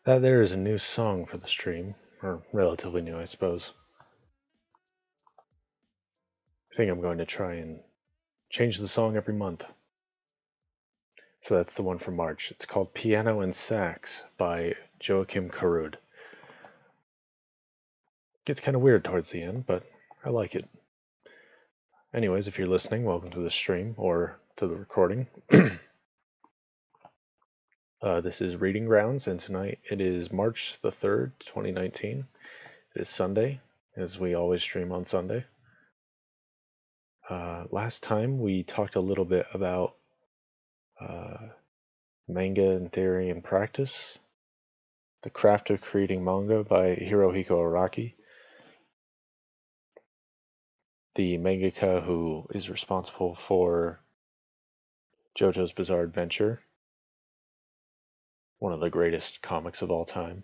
That there is a new song for the stream, or relatively new, I suppose. I think I'm going to try and change the song every month. So that's the one for March. It's called Piano and Sax by Joachim Karud. Gets kind of weird towards the end, but I like it. Anyways, if you're listening, welcome to the stream or to the recording. This is Reading Grounds, and tonight it is March the 3rd, 2019. It is Sunday, as we always stream on Sunday. Last time we talked a little bit about manga in theory and practice, The Craft of Creating Manga by Hirohiko Araki, the mangaka who is responsible for JoJo's Bizarre Adventure, one of the greatest comics of all time.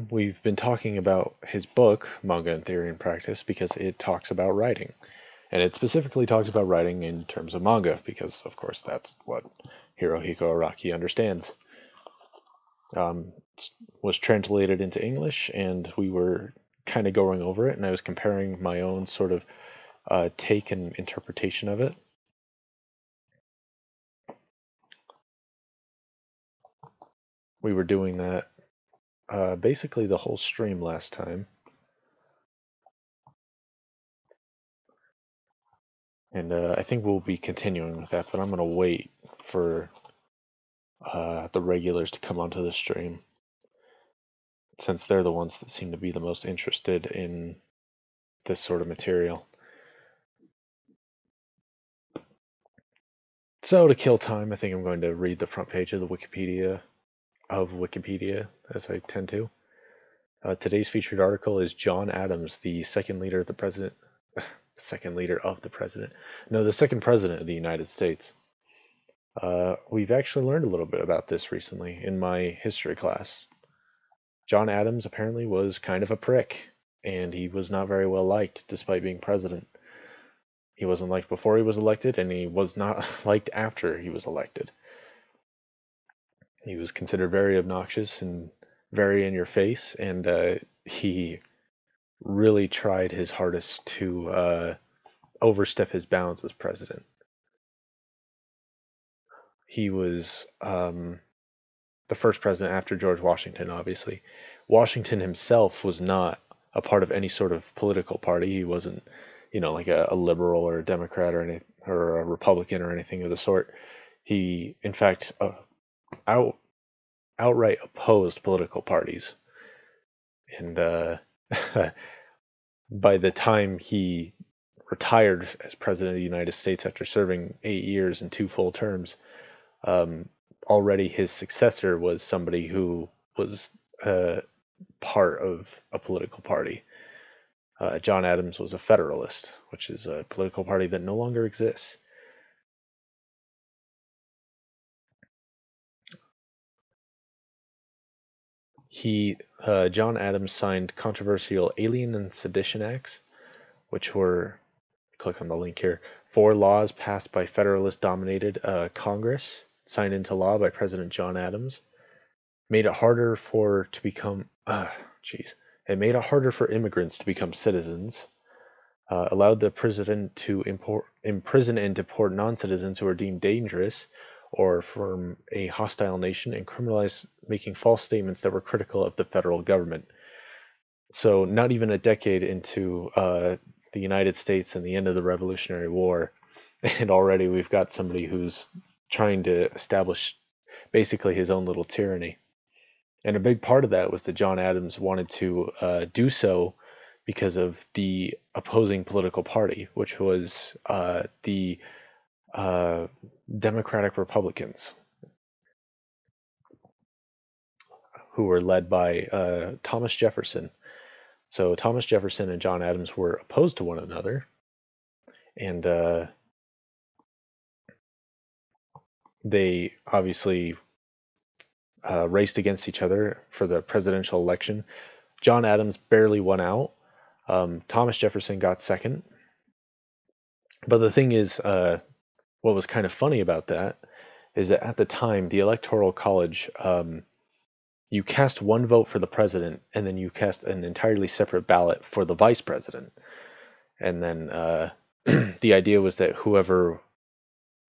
We've been talking about his book, Manga in Theory and Practice, because it talks about writing. And it specifically talks about writing in terms of manga, because, of course, that's what Hirohiko Araki understands. Was translated into English, and we were kind of going over it, and I was comparing my own sort of take and interpretation of it. We were doing that basically the whole stream last time. And I think we'll be continuing with that, but I'm going to wait for the regulars to come onto the stream, since they're the ones that seem to be the most interested in this sort of material. So to kill time, I think I'm going to read the front page of the Wikipedia, as I tend to. Today's featured article is John Adams, the second leader of the president. The second president of the United States. We've actually learned a little bit about this recently in my history class. John Adams apparently was kind of a prick, and he was not very well liked despite being president. He wasn't liked before he was elected, and he was not liked after he was elected. He was considered very obnoxious and very in your face, and he really tried his hardest to overstep his bounds as president. He was the first president after George Washington, obviously. Washington himself was not a part of any sort of political party. He wasn't, like a liberal or a Democrat or a Republican or anything of the sort. He, in fact, outright opposed political parties. And by the time he retired as president of the United States after serving 8 years and 2 full terms, already his successor was somebody who was part of a political party. John Adams was a Federalist, which is a political party that no longer exists. John Adams signed controversial Alien and Sedition Acts, which were, click on the link here, 4 laws passed by Federalist-dominated Congress, signed into law by President John Adams, made it harder for immigrants to become citizens, allowed the president to imprison and deport non-citizens who are deemed dangerous or from a hostile nation, and criminalized making false statements that were critical of the federal government. So not even a decade into the United States and the end of the Revolutionary War, and already we've got somebody who's trying to establish basically his own little tyranny. And a big part of that was that John Adams wanted to do so because of the opposing political party, which was the Democratic Republicans, who were led by Thomas Jefferson. So Thomas Jefferson and John Adams were opposed to one another, and they obviously raced against each other for the presidential election. John Adams barely won out. Thomas Jefferson got second. But the thing is, what was kind of funny about that is that at the time, the Electoral College, you cast one vote for the president, and then you cast an entirely separate ballot for the vice president. And then the idea was that whoever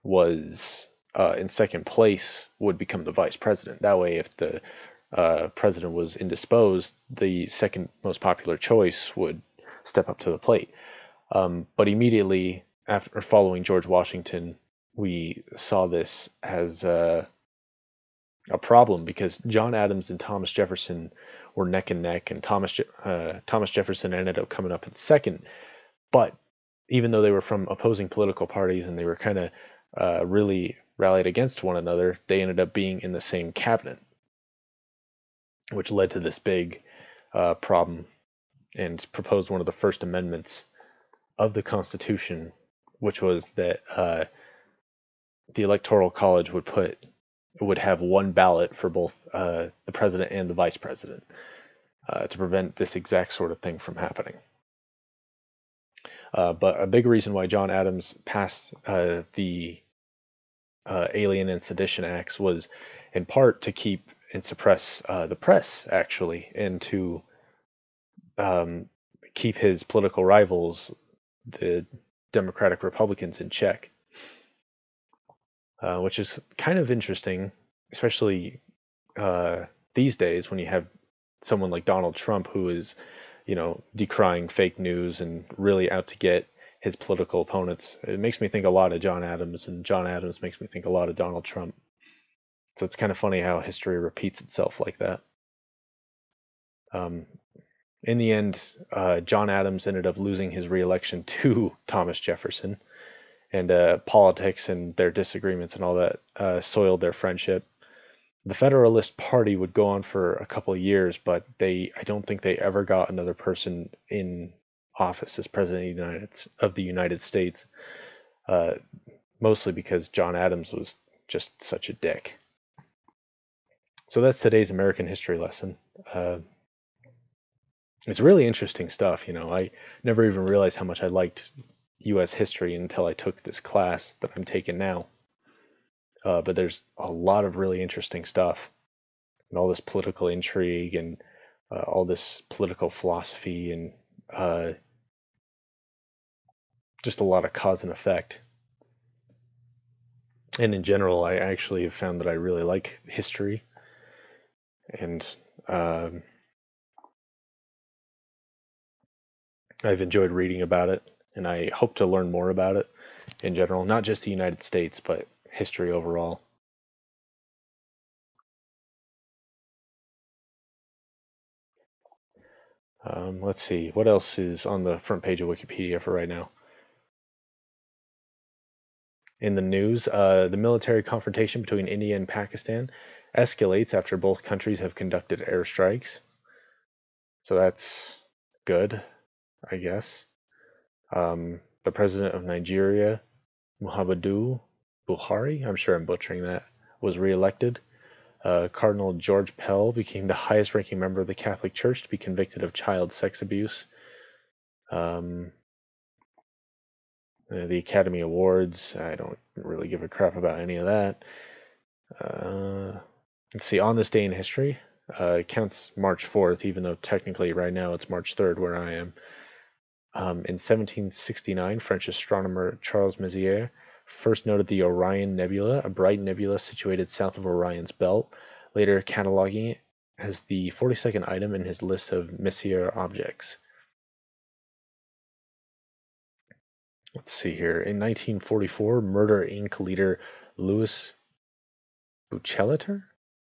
was in second place would become the vice president. That way, if the president was indisposed, the second most popular choice would step up to the plate. But immediately after following George Washington, we saw this as a problem because John Adams and Thomas Jefferson were neck and neck, and Thomas Jefferson ended up coming up in second. But even though they were from opposing political parties and they were kind of really rallied against one another, they ended up being in the same cabinet, which led to this big problem, and proposed one of the first amendments of the Constitution, which was that the Electoral College would have one ballot for both the president and the vice president to prevent this exact sort of thing from happening. But a big reason why John Adams passed the Alien and Sedition Acts was in part to keep and suppress the press, actually, and to keep his political rivals, the Democratic Republicans, in check, which is kind of interesting, especially these days when you have someone like Donald Trump who is, decrying fake news and really out to get his political opponents. It makes me think a lot of John Adams, and John Adams makes me think a lot of Donald Trump. So it's kind of funny how history repeats itself like that. In the end, John Adams ended up losing his re-election to Thomas Jefferson, and politics and their disagreements and all that soiled their friendship. The Federalist Party would go on for a couple of years, but I don't think they ever got another person in office as president of the United States, mostly because John Adams was just such a dick. So that's today's American history lesson. It's really interesting stuff. I never even realized how much I liked U.S. history until I took this class that I'm taking now. But there's a lot of really interesting stuff, and all this political intrigue, and all this political philosophy, and just a lot of cause and effect. And in general, I actually have found that I really like history, and I've enjoyed reading about it, and I hope to learn more about it in general, not just the United States, but history overall. Let's see, what else is on the front page of Wikipedia for right now? In the news, the military confrontation between India and Pakistan escalates after both countries have conducted airstrikes. So that's good, I guess. The president of Nigeria, Muhammadu Buhari, I'm sure I'm butchering that, was reelected. Cardinal George Pell became the highest ranking member of the Catholic Church to be convicted of child sex abuse. The Academy Awards, I don't really give a crap about any of that. Let's see, on this day in history, it counts March 4th, even though technically right now it's March 3rd where I am. In 1769, French astronomer Charles Messier first noted the Orion Nebula, a bright nebula situated south of Orion's belt, later cataloging it as the 42nd item in his list of Messier objects. Let's see here. In 1944, Murder Inc. leader Louis Buchalter?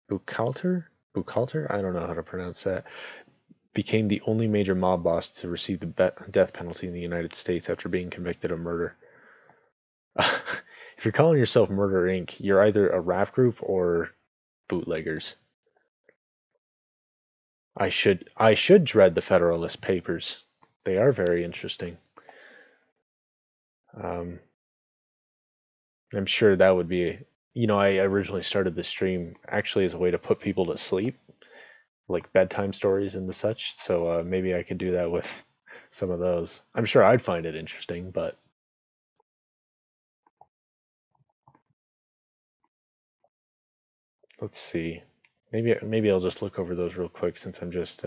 I don't know how to pronounce that. Became the only major mob boss to receive the death penalty in the United States after being convicted of murder. If you're calling yourself Murder Inc., you're either a rap group or bootleggers. I should dread the Federalist Papers. They are very interesting. I'm sure that would be, I originally started this stream actually as a way to put people to sleep, like bedtime stories and the such. So maybe I could do that with some of those. I'm sure I'd find it interesting, but let's see. Maybe I'll just look over those real quick since I'm just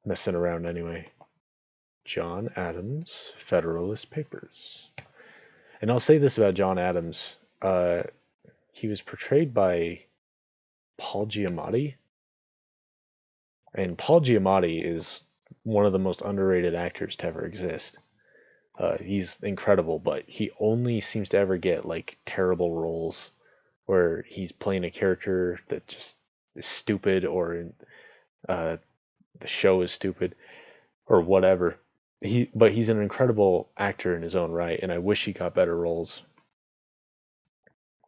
messing around anyway. John Adams, Federalist Papers. And I'll say this about John Adams. He was portrayed by Paul Giamatti. And Paul Giamatti is one of the most underrated actors to ever exist. He's incredible, but he only seems to ever get like terrible roles where he's playing a character that just is stupid, or uh, the show is stupid, or whatever. But he's an incredible actor in his own right, and I wish he got better roles.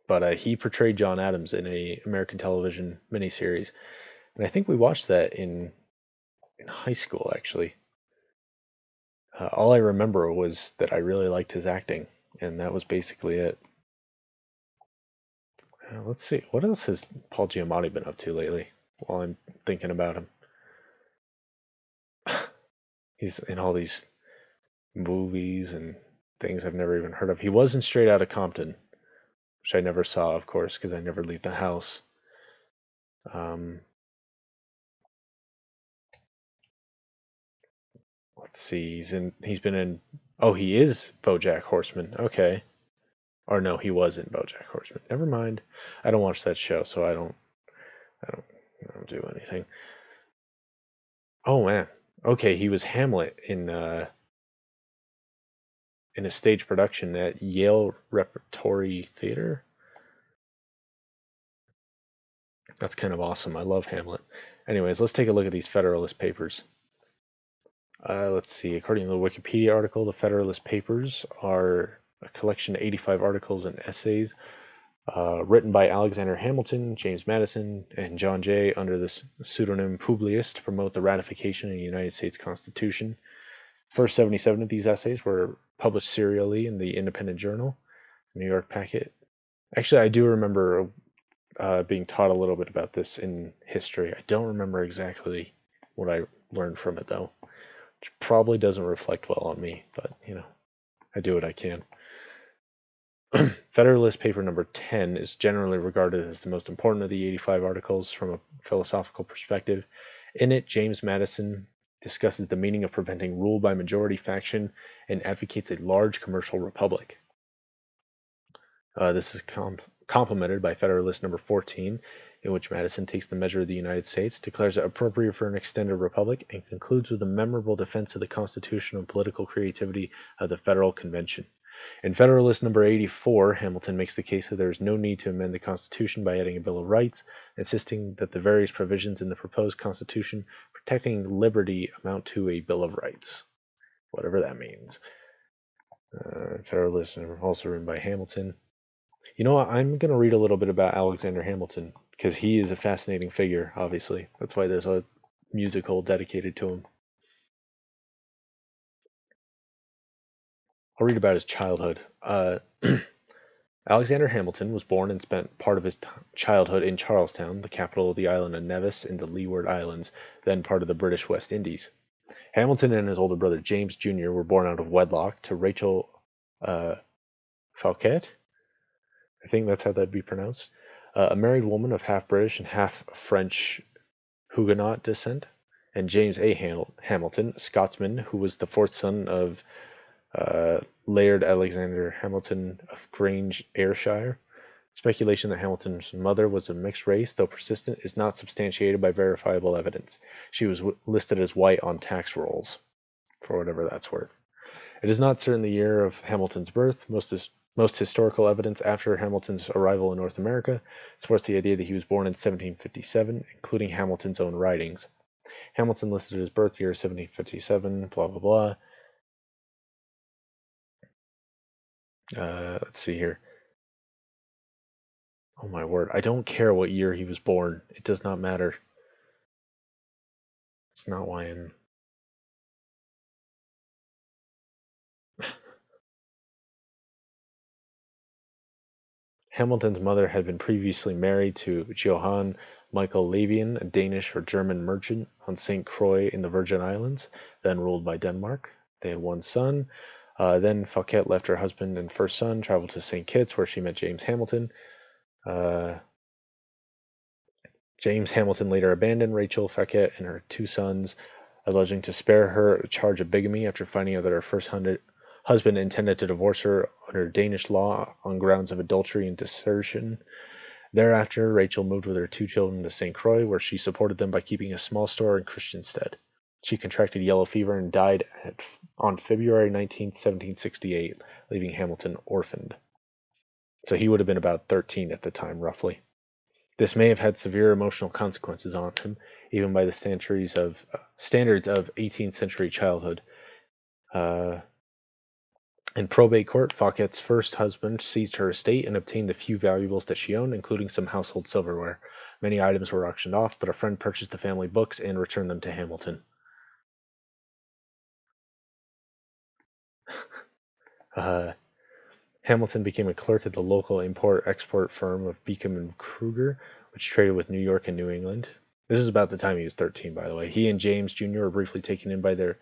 But he portrayed John Adams in a American television miniseries, and I think we watched that in high school actually. All I remember was that I really liked his acting, and that was basically it. Let's see, what else has Paul Giamatti been up to lately? While I'm thinking about him, he's in all these movies and things I've never even heard of. He was in Straight Outta Compton, which I never saw, of course, because I never leave the house. Um, let's see, he's been in. Oh, he is BoJack Horseman. Okay, or no, he was in BoJack Horseman. Never mind. I don't watch that show, so I don't do anything. Oh man. Okay, he was Hamlet in a stage production at Yale Repertory Theater. That's kind of awesome. I love Hamlet. Anyways, let's take a look at these Federalist Papers. Let's see. According to the Wikipedia article, the Federalist Papers are a collection of 85 articles and essays written by Alexander Hamilton, James Madison, and John Jay under the pseudonym Publius to promote the ratification of the United States Constitution. First 77 of these essays were published serially in the Independent Journal, New York Packet. Actually, I do remember being taught a little bit about this in history. I don't remember exactly what I learned from it, though, which probably doesn't reflect well on me, but, I do what I can. Federalist Paper number 10 is generally regarded as the most important of the 85 articles from a philosophical perspective. In it, James Madison discusses the meaning of preventing rule by majority faction and advocates a large commercial republic. This is complemented by Federalist number 14, in which Madison takes the measure of the United States, declares it appropriate for an extended republic, and concludes with a memorable defense of the constitutional and political creativity of the Federal Convention. In Federalist number 84, Hamilton makes the case that there is no need to amend the Constitution by adding a Bill of Rights, insisting that the various provisions in the proposed Constitution protecting liberty amount to a Bill of Rights, whatever that means. Federalist also written by Hamilton. You know what? I'm going to read a little bit about Alexander Hamilton because he is a fascinating figure, obviously. That's why there's a musical dedicated to him. I'll read about his childhood. Alexander Hamilton was born and spent part of his childhood in Charlestown, the capital of the island of Nevis in the Leeward Islands, then part of the British West Indies. Hamilton and his older brother James Jr. were born out of wedlock to Rachel Fauquet. I think that's how that'd be pronounced. A married woman of half British and half French Huguenot descent, and James A. Hamilton, a Scotsman who was the fourth son of Laird Alexander Hamilton of Grange, Ayrshire. Speculation that Hamilton's mother was of mixed race, though persistent, is not substantiated by verifiable evidence. She was listed as white on tax rolls, for whatever that's worth. It is not certain the year of Hamilton's birth. Most historical evidence after Hamilton's arrival in North America supports the idea that he was born in 1757, including Hamilton's own writings. Hamilton listed his birth year 1757, blah, blah, blah. Let's see here. Oh my word. I don't care what year he was born. It does not matter. It's not why I'm... Hamilton's mother had been previously married to Johann Michael Labian, a Danish or German merchant on St. Croix in the Virgin Islands, then ruled by Denmark. They had one son, Then Fouquet left her husband and first son, traveled to St. Kitts, where she met James Hamilton. James Hamilton later abandoned Rachel Fouquet and her two sons, alleging to spare her a charge of bigamy after finding out that her first husband intended to divorce her under Danish law on grounds of adultery and desertion. Thereafter, Rachel moved with her two children to St. Croix, where she supported them by keeping a small store in Christiansted. She contracted yellow fever and died on February 19, 1768, leaving Hamilton orphaned. So he would have been about 13 at the time, roughly. This may have had severe emotional consequences on him, even by the standards of 18th century childhood. In probate court, Fouquet's first husband seized her estate and obtained the few valuables that she owned, including some household silverware. Many items were auctioned off, but a friend purchased the family books and returned them to Hamilton. Hamilton became a clerk at the local import-export firm of Beacom and Kruger, which traded with New York and New England. This is about the time he was 13, by the way. He and James Jr. were briefly taken in by their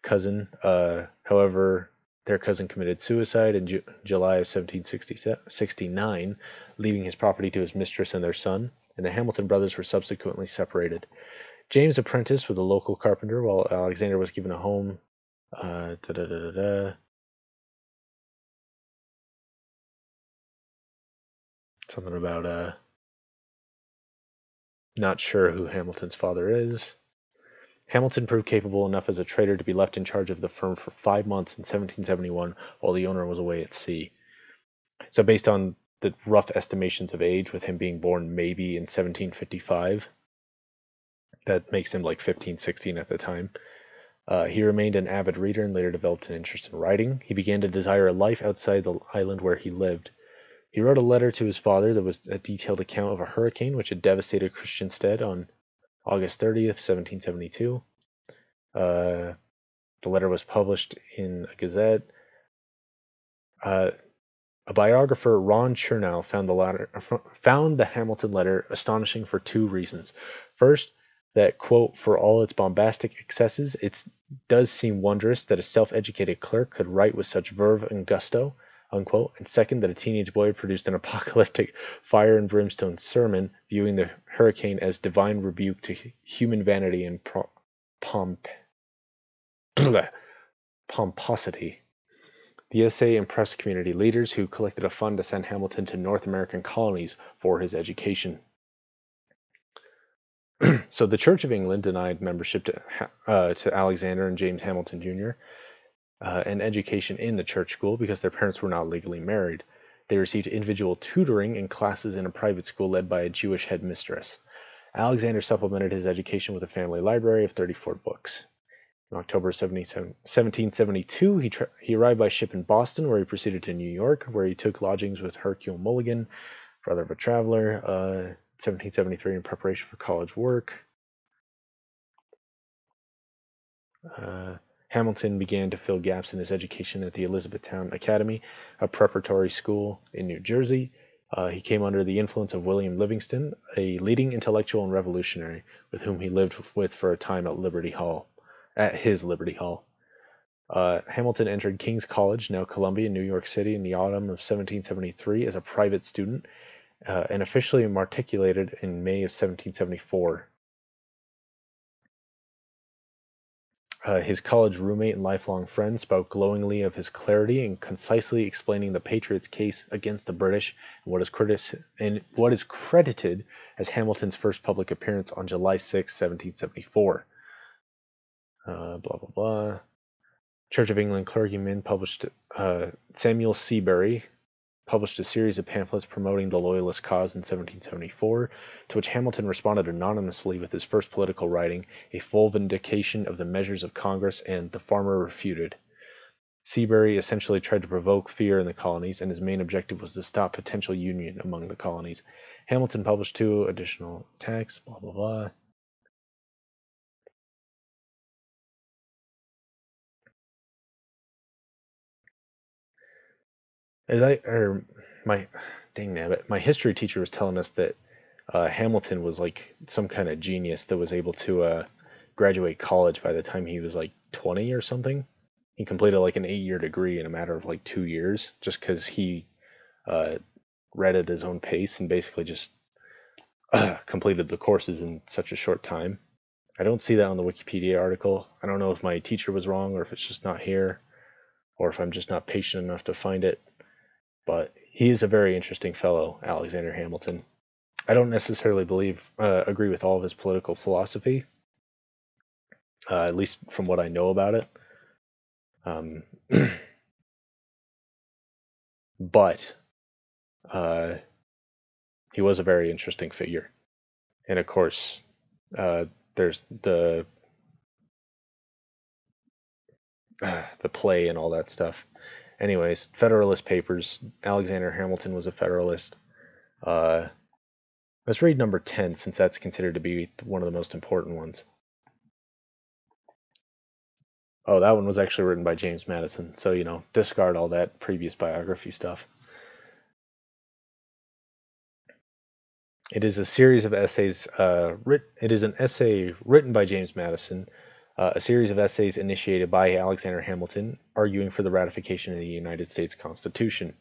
cousin. However, their cousin committed suicide in July of 1769, leaving his property to his mistress and their son, and the Hamilton brothers were subsequently separated. James apprenticed with a local carpenter, while Alexander was given a home. Something about not sure who Hamilton's father is. Hamilton proved capable enough as a trader to be left in charge of the firm for 5 months in 1771 while the owner was away at sea. So based on the rough estimations of age, with him being born maybe in 1755, that makes him like 15, 16 at the time. He remained an avid reader and later developed an interest in writing. He began to desire a life outside the island where he lived. He wrote a letter to his father that was a detailed account of a hurricane which had devastated Christiansted on August 30th, 1772. The letter was published in a gazette. A biographer, Ron Chernow, found the Hamilton letter astonishing for two reasons. First, that, quote, for all its bombastic excesses, it does seem wondrous that a self-educated clerk could write with such verve and gusto, unquote, and second, that a teenage boy produced an apocalyptic fire and brimstone sermon viewing the hurricane as divine rebuke to human vanity and pomposity. The essay impressed community leaders who collected a fund to send Hamilton to North American colonies for his education. So the Church of England denied membership to Alexander and James Hamilton Jr. And education in the church school because their parents were not legally married. They received individual tutoring and classes in a private school led by a Jewish headmistress. Alexander supplemented his education with a family library of 34 books. In October 1772, he arrived by ship in Boston, where he proceeded to New York, where he took lodgings with Hercule Mulligan, brother of a traveler, 1773 in preparation for college work. Hamilton began to fill gaps in his education at the Elizabethtown Academy, a preparatory school in New Jersey. He came under the influence of William Livingston, a leading intellectual and revolutionary, with whom he lived with for a time at his Liberty Hall. Hamilton entered King's College, now Columbia, in New York City in the autumn of 1773 as a private student, and officially matriculated in May of 1774. His college roommate and lifelong friend spoke glowingly of his clarity in concisely explaining the Patriots' case against the British, and what is credited as Hamilton's first public appearance on July 6, 1774. Blah, blah, blah. Church of England clergyman Samuel Seabury published a series of pamphlets promoting the Loyalist cause in 1774, to which Hamilton responded anonymously with his first political writing, A Full Vindication of the Measures of Congress and The Farmer Refuted. Seabury essentially tried to provoke fear in the colonies, and his main objective was to stop potential union among the colonies. Hamilton published 2 additional texts, blah, blah, blah. My history teacher was telling us that Hamilton was like some kind of genius that was able to graduate college by the time he was like 20 or something. He completed like an 8-year degree in a matter of like 2 years, just because he read at his own pace and basically just completed the courses in such a short time. I don't see that on the Wikipedia article. I don't know if my teacher was wrong or if it's just not here or if I'm just not patient enough to find it. But he is a very interesting fellow, Alexander Hamilton. I don't necessarily agree with all of his political philosophy, at least from what I know about it. But he was a very interesting figure. And of course, there's the play and all that stuff. Anyways, Federalist Papers. Alexander Hamilton was a Federalist. Let's read number 10, since that's considered to be one of the most important ones. Oh, that one was actually written by James Madison, so, discard all that previous biography stuff. It is a series of essays. It is an essay written by James Madison, a series of essays initiated by Alexander Hamilton, arguing for the ratification of the United States Constitution.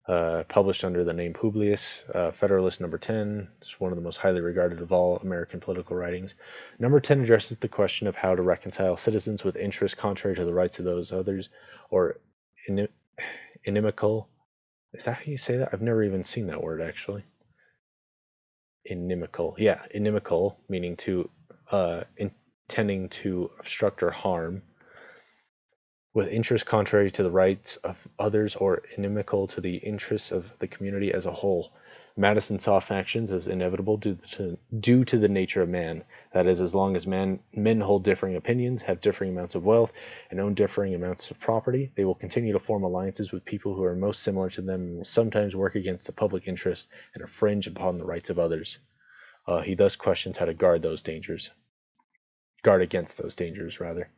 Published under the name Publius, Federalist number 10. It's one of the most highly regarded of all American political writings. Number 10 addresses the question of how to reconcile citizens with interests contrary to the rights of those others, or inimical. Is that how you say that? I've never even seen that word, actually. Inimical. Yeah, inimical, meaning to intending to obstruct or harm, with interests contrary to the rights of others or inimical to the interests of the community as a whole. Madison saw factions as inevitable due to the nature of man. That is, as long as men hold differing opinions, have differing amounts of wealth, and own differing amounts of property, they will continue to form alliances with people who are most similar to them and will sometimes work against the public interest and infringe upon the rights of others. He thus questions how to guard against those dangers, rather.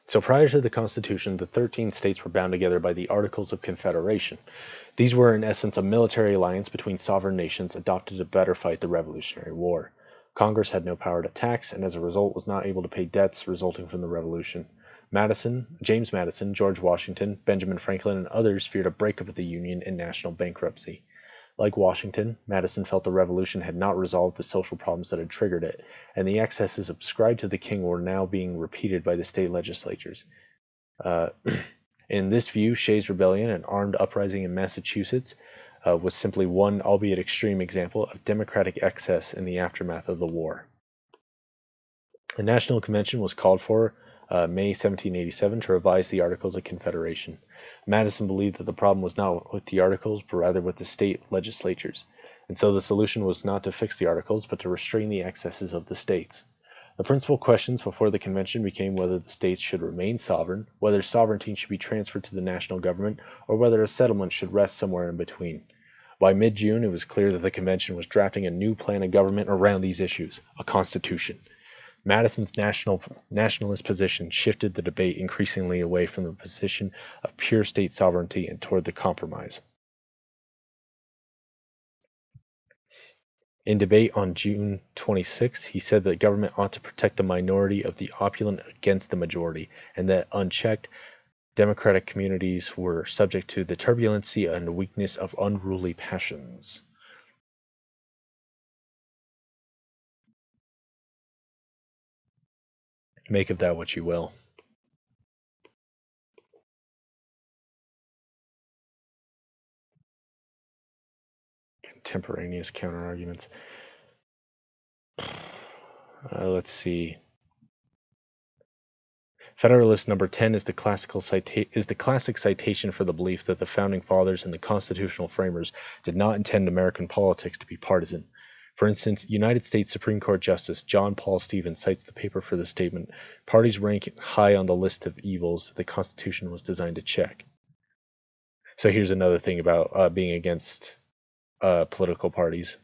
So prior to the Constitution, the 13 states were bound together by the Articles of Confederation. These were in essence a military alliance between sovereign nations adopted to better fight the Revolutionary War. Congress had no power to tax, and as a result was not able to pay debts resulting from the Revolution. James Madison, George Washington, Benjamin Franklin, and others feared a breakup of the Union and national bankruptcy. Like Washington, Madison felt the Revolution had not resolved the social problems that had triggered it, and the excesses ascribed to the king were now being repeated by the state legislatures. In this view, Shays' Rebellion, an armed uprising in Massachusetts, was simply one, albeit extreme, example of democratic excess in the aftermath of the war. A national convention was called for May 1787 to revise the Articles of Confederation. Madison believed that the problem was not with the Articles, but rather with the state legislatures, and so the solution was not to fix the Articles, but to restrain the excesses of the states. The principal questions before the convention became whether the states should remain sovereign, whether sovereignty should be transferred to the national government, or whether a settlement should rest somewhere in between. By mid-June, it was clear that the convention was drafting a new plan of government around these issues, a constitution. Madison's nationalist position shifted the debate increasingly away from the position of pure state sovereignty and toward the compromise. In debate on June 26, he said that government ought to protect the minority of the opulent against the majority, and that unchecked, democratic communities were subject to the turbulency and weakness of unruly passions. Make of that what you will. Contemporaneous counterarguments. Let's see. Federalist number 10 is the classic citation for the belief that the founding fathers and the constitutional framers did not intend American politics to be partisan. For instance, United States Supreme Court Justice John Paul Stevens cites the paper for the statement, "Parties rank high on the list of evils the Constitution was designed to check." So here's another thing about being against political parties.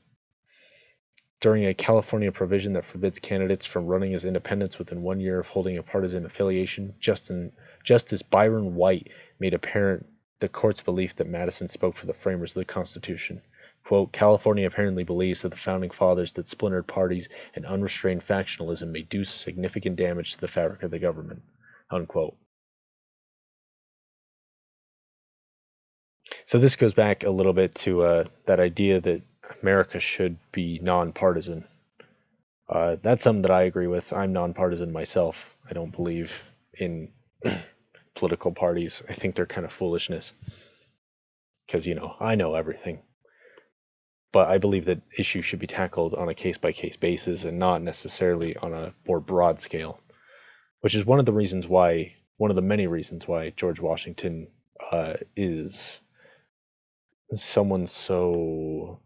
During a California provision that forbids candidates from running as independents within 1 year of holding a partisan affiliation, Justice Byron White made apparent the court's belief that Madison spoke for the framers of the Constitution. quote, California apparently believes that the founding fathers that splintered parties and unrestrained factionalism may do significant damage to the fabric of the government, unquote. So this goes back a little bit to that idea that America should be nonpartisan. That's something that I agree with. I'm nonpartisan myself. I don't believe in political parties. I think they're kind of foolishness because, I know everything. But I believe that issues should be tackled on a case-by-case basis and not necessarily on a more broad scale, which is one of the many reasons why George Washington is someone so,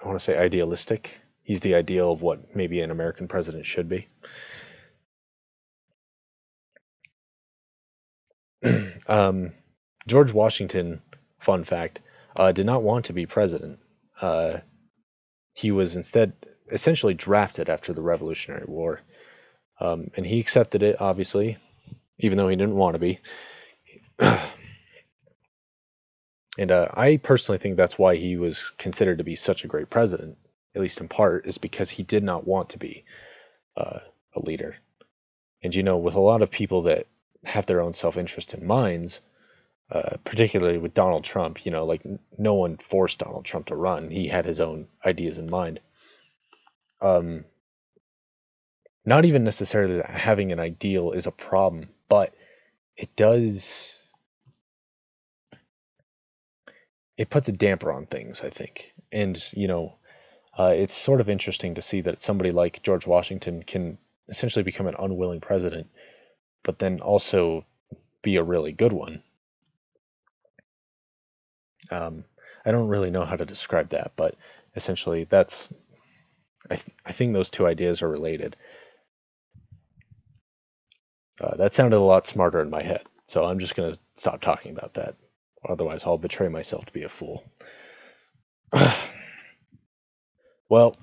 I want to say, idealistic. He's the ideal of what maybe an American president should be. George Washington, fun fact, did not want to be president. He was instead essentially drafted after the Revolutionary War. And he accepted it, obviously, even though he didn't want to be. And I personally think that's why he was considered to be such a great president, at least in part, is because he did not want to be a leader. And with a lot of people that have their own self-interest in minds, particularly with Donald Trump, like no one forced Donald Trump to run. He had his own ideas in mind. Not even necessarily that having an ideal is a problem, but it puts a damper on things, I think. And, it's sort of interesting to see that somebody like George Washington can essentially become an unwilling president, but then also be a really good one. I don't really know how to describe that, but essentially I think those two ideas are related. That sounded a lot smarter in my head, so I'm just going to stop talking about that. Otherwise, I'll betray myself to be a fool. Well,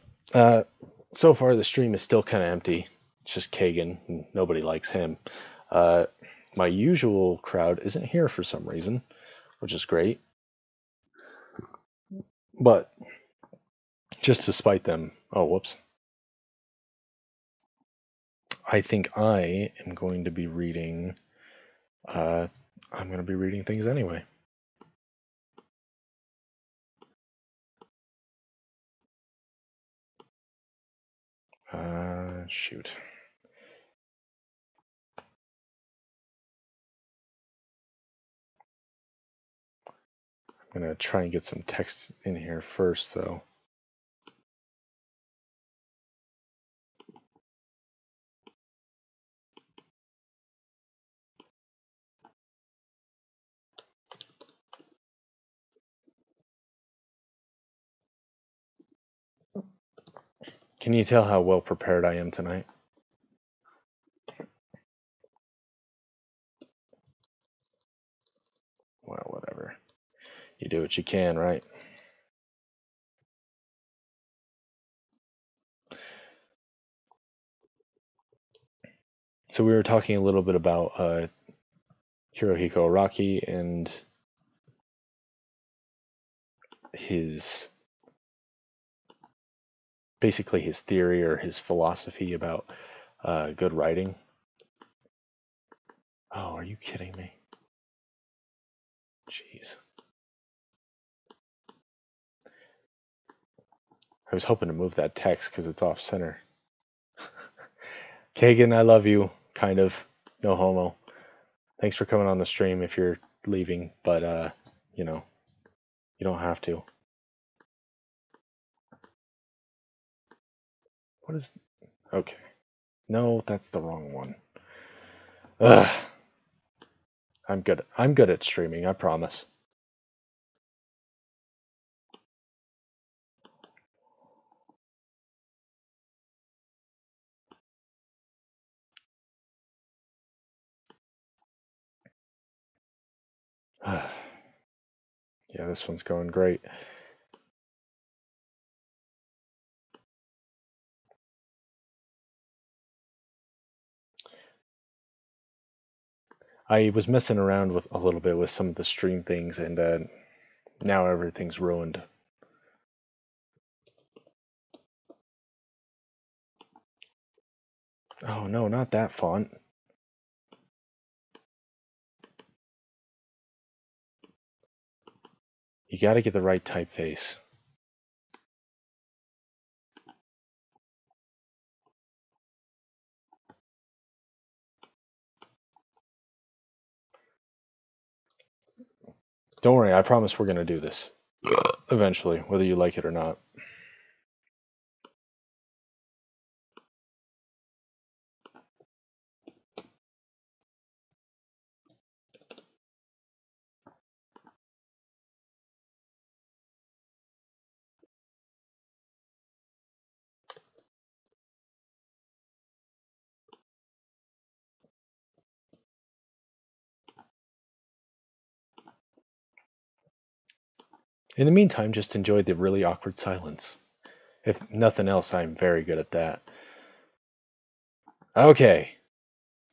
so far the stream is still kind of empty. It's just Kagan, and nobody likes him. My usual crowd isn't here for some reason, which is great. But just to spite them, whoops. I think I am going to be reading. I'm going to be reading things anyway. Shoot. I'm going to try and get some text in here first, though. Can you tell how well prepared I am tonight? Well, whatever. You do what you can, right? So we were talking a little bit about Hirohiko Araki and basically his theory or his philosophy about good writing. Oh, are you kidding me? Jeez. I was hoping to move that text because it's off center. Kagan, I love you, kind of. No homo. Thanks for coming on the stream if you're leaving, but, you don't have to. What is... Okay. No, that's the wrong one. Ugh. I'm good at streaming, I promise. Yeah, this one's going great. I was messing around with a little bit with some of the stream things, and Now everything's ruined. Oh no, not that font. You gotta get the right typeface. Don't worry, I promise we're gonna do this. Eventually, whether you like it or not. In the meantime, just enjoy the really awkward silence. If nothing else, I'm very good at that. Okay,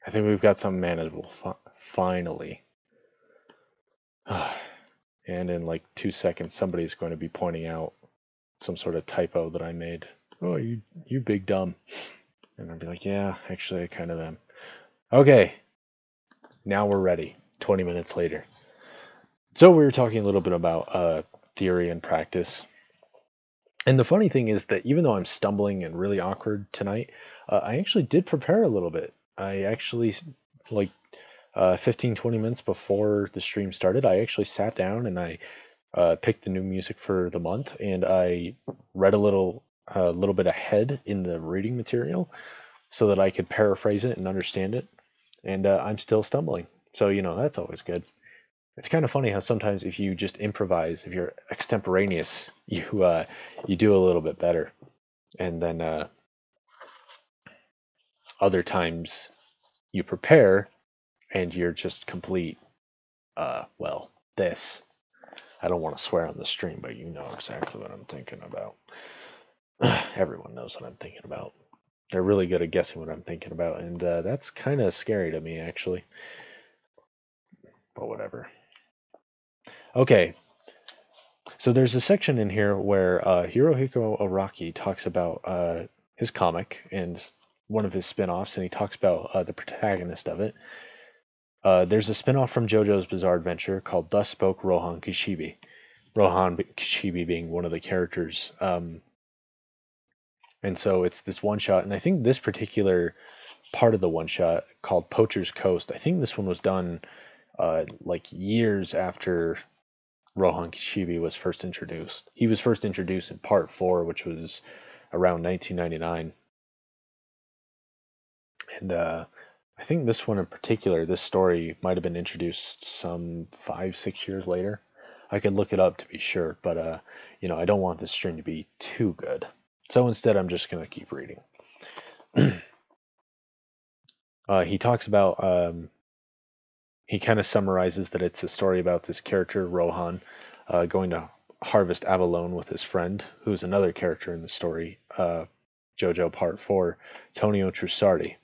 I think we've got something manageable, finally. And in like 2 seconds, somebody's going to be pointing out some sort of typo that I made. Oh, you big dumb. And I'd be like, yeah, actually, I kind of am. Okay, now we're ready. 20 minutes later. So we were talking a little bit about theory and practice. And the funny thing is that even though I'm stumbling and really awkward tonight, I actually did prepare a little bit. I actually, like 15, 20 minutes before the stream started, I actually sat down and I picked the new music for the month, and I read a little bit ahead in the reading material so that I could paraphrase it and understand it. And I'm still stumbling. So, that's always good. It's kind of funny how sometimes if you just improvise, if you're extemporaneous, you do a little bit better. And then other times you prepare and you're just complete, this. I don't want to swear on the stream, but you know exactly what I'm thinking about. Everyone knows what I'm thinking about. They're really good at guessing what I'm thinking about, and that's kind of scary to me, actually. But whatever. Okay, so there's a section in here where Hirohiko Araki talks about his comic and one of his spin-offs, and he talks about the protagonist of it. There's a spin-off from JoJo's Bizarre Adventure called Thus Spoke Rohan Kishibe. Rohan Kishibe being one of the characters. And so it's this one-shot, and I think this particular part of the one-shot called Poacher's Coast, I think this one was done like years after Rohan Kishibe was first introduced. He was first introduced in part 4, which was around 1999. And I think this one in particular, this story might have been introduced some 5-6 years later. I could look it up to be sure, but I don't want this stream to be too good. So instead, I'm just going to keep reading. He talks about, he kind of summarizes that it's a story about this character, Rohan, going to harvest abalone with his friend, who's another character in the story, JoJo Part 4, Tonio Trussardi,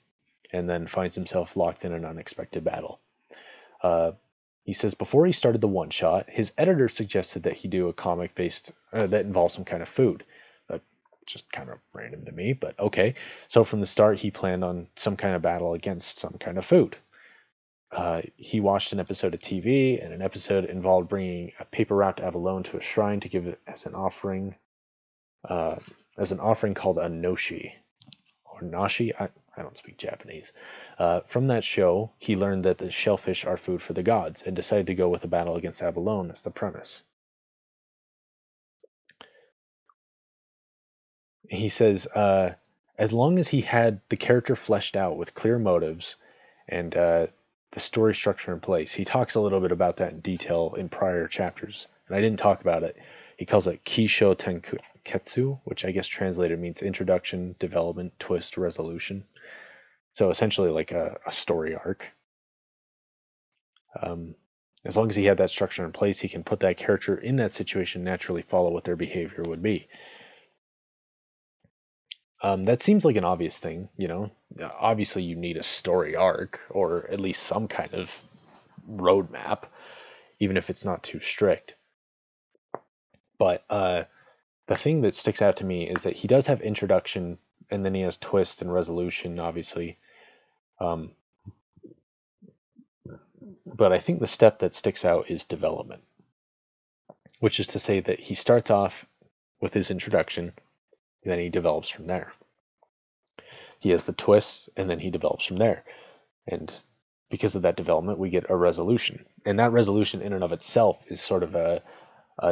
and then finds himself locked in an unexpected battle. He says before he started the one-shot, his editor suggested that he do a comic based that involves some kind of food. Just kind of random to me, but okay. So from the start, he planned on some kind of battle against some kind of food. He watched an episode of TV, and an episode involved bringing a paper-wrapped abalone to a shrine to give it as an offering called a noshi, or nashi. I don't speak Japanese. From that show, he learned that the shellfish are food for the gods, and decided to go with a battle against abalone as the premise. He says, as long as he had the character fleshed out with clear motives and the story structure in place. He talks a little bit about that in detail in prior chapters, and I didn't talk about it. He calls it Kisho Tenketsu, which I guess translated means introduction, development, twist, resolution. So essentially like a story arc. As long as he had that structure in place, he can put that character in that situation, naturally follow what their behavior would be. That seems like an obvious thing, Obviously, you need a story arc, or at least some kind of roadmap, even if it's not too strict. But the thing that sticks out to me is that he does have introduction, and then he has twist and resolution, obviously. Um, but I think the step that sticks out is development, which is to say that he starts off with his introduction, and then he develops from there. He has the twist, and then he develops from there. And because of that development, we get a resolution. And that resolution in and of itself is sort of a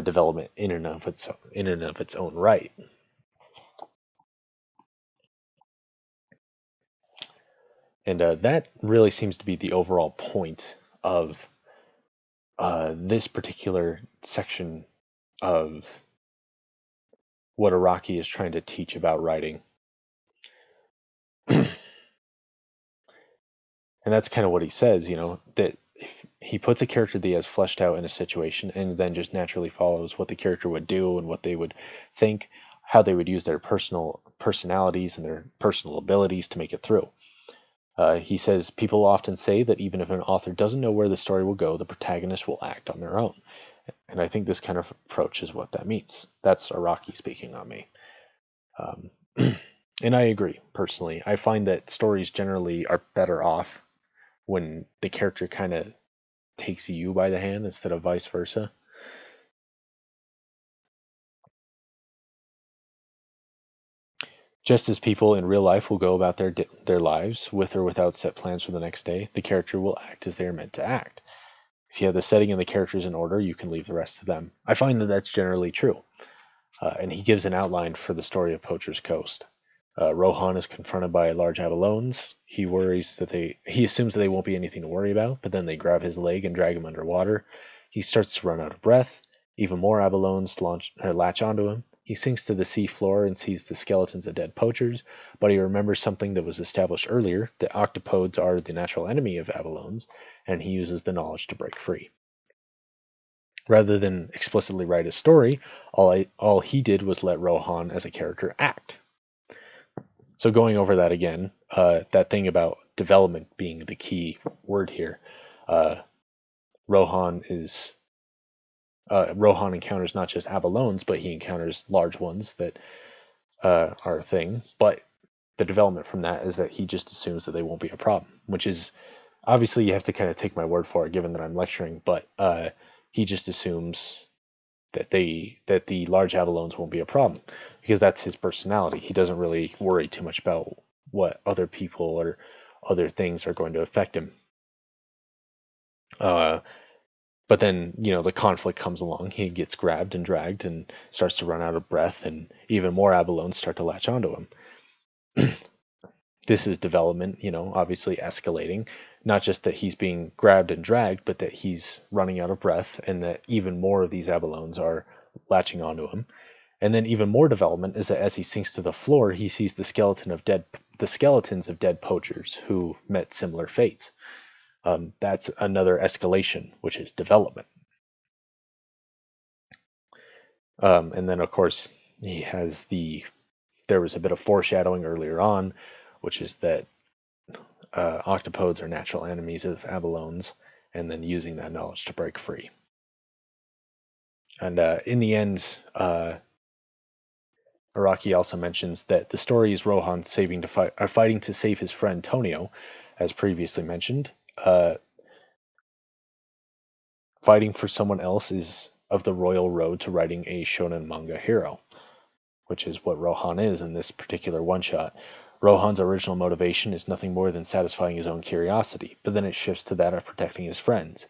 development in and of its own right. And that really seems to be the overall point of this particular section of what Araki is trying to teach about writing. And that's kind of what he says, that if he puts a character that he has fleshed out in a situation and then just naturally follows what the character would do and what they would think, how they would use their personal personalities and their personal abilities to make it through. He says, people often say that even if an author doesn't know where the story will go, the protagonist will act on their own. And I think this kind of approach is what that means. That's Araki speaking on me. And I agree, personally. I find that stories generally are better off when the character kind of takes you by the hand instead of vice versa. Just as people in real life will go about their lives with or without set plans for the next day, the character will act as they are meant to act. If you have the setting and the characters in order, you can leave the rest to them. I find that that's generally true. And he gives an outline for the story of Poacher's Coast. Rohan is confronted by large abalones. He assumes that they won't be anything to worry about, but then they grab his leg and drag him underwater. He starts to run out of breath. Even more abalones latch onto him. He sinks to the sea floor and sees the skeletons of dead poachers, but he remembers something that was established earlier, that octopodes are the natural enemy of abalones, and he uses the knowledge to break free. Rather than explicitly write a story, all he did was let Rohan as a character act. So going over that again, that thing about development being the key word here, Rohan encounters not just abalones, but he encounters large ones that are a thing. But the development from that is that he just assumes that they won't be a problem, which is obviously you have to kind of take my word for it, given that I'm lecturing. But he just assumes that the large abalones won't be a problem because that's his personality. He doesn't really worry too much about what other people or other things are going to affect him. But then, the conflict comes along. He gets grabbed and dragged and starts to run out of breath, and even more abalones start to latch onto him. This is development, obviously escalating. Not just that he's being grabbed and dragged, but that he's running out of breath, and that even more of these abalones are latching onto him. And then even more development is that as he sinks to the floor, he sees the skeletons of dead poachers who met similar fates. That's another escalation, which is development. And then, of course, there was a bit of foreshadowing earlier on, which is that octopodes are natural enemies of abalones, and then using that knowledge to break free. And in the end, Araki also mentions that the story is Rohan fighting to save his friend Tonio, as previously mentioned. Fighting for someone else is of the royal road to writing a shonen manga hero, which is what Rohan is in this particular one-shot. Rohan's original motivation is nothing more than satisfying his own curiosity, but then it shifts to that of protecting his friends.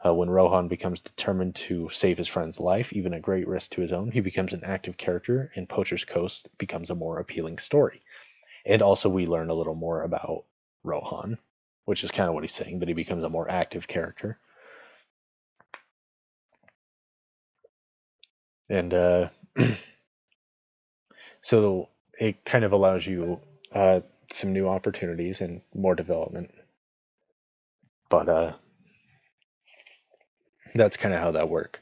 When Rohan becomes determined to save his friend's life, even at great risk to his own, he becomes an active character, and Poacher's Coast becomes a more appealing story. And also we learn a little more about Rohan, which is kind of what he's saying, that he becomes a more active character. And so it kind of allows you some new opportunities and more development. But that's kind of how that works.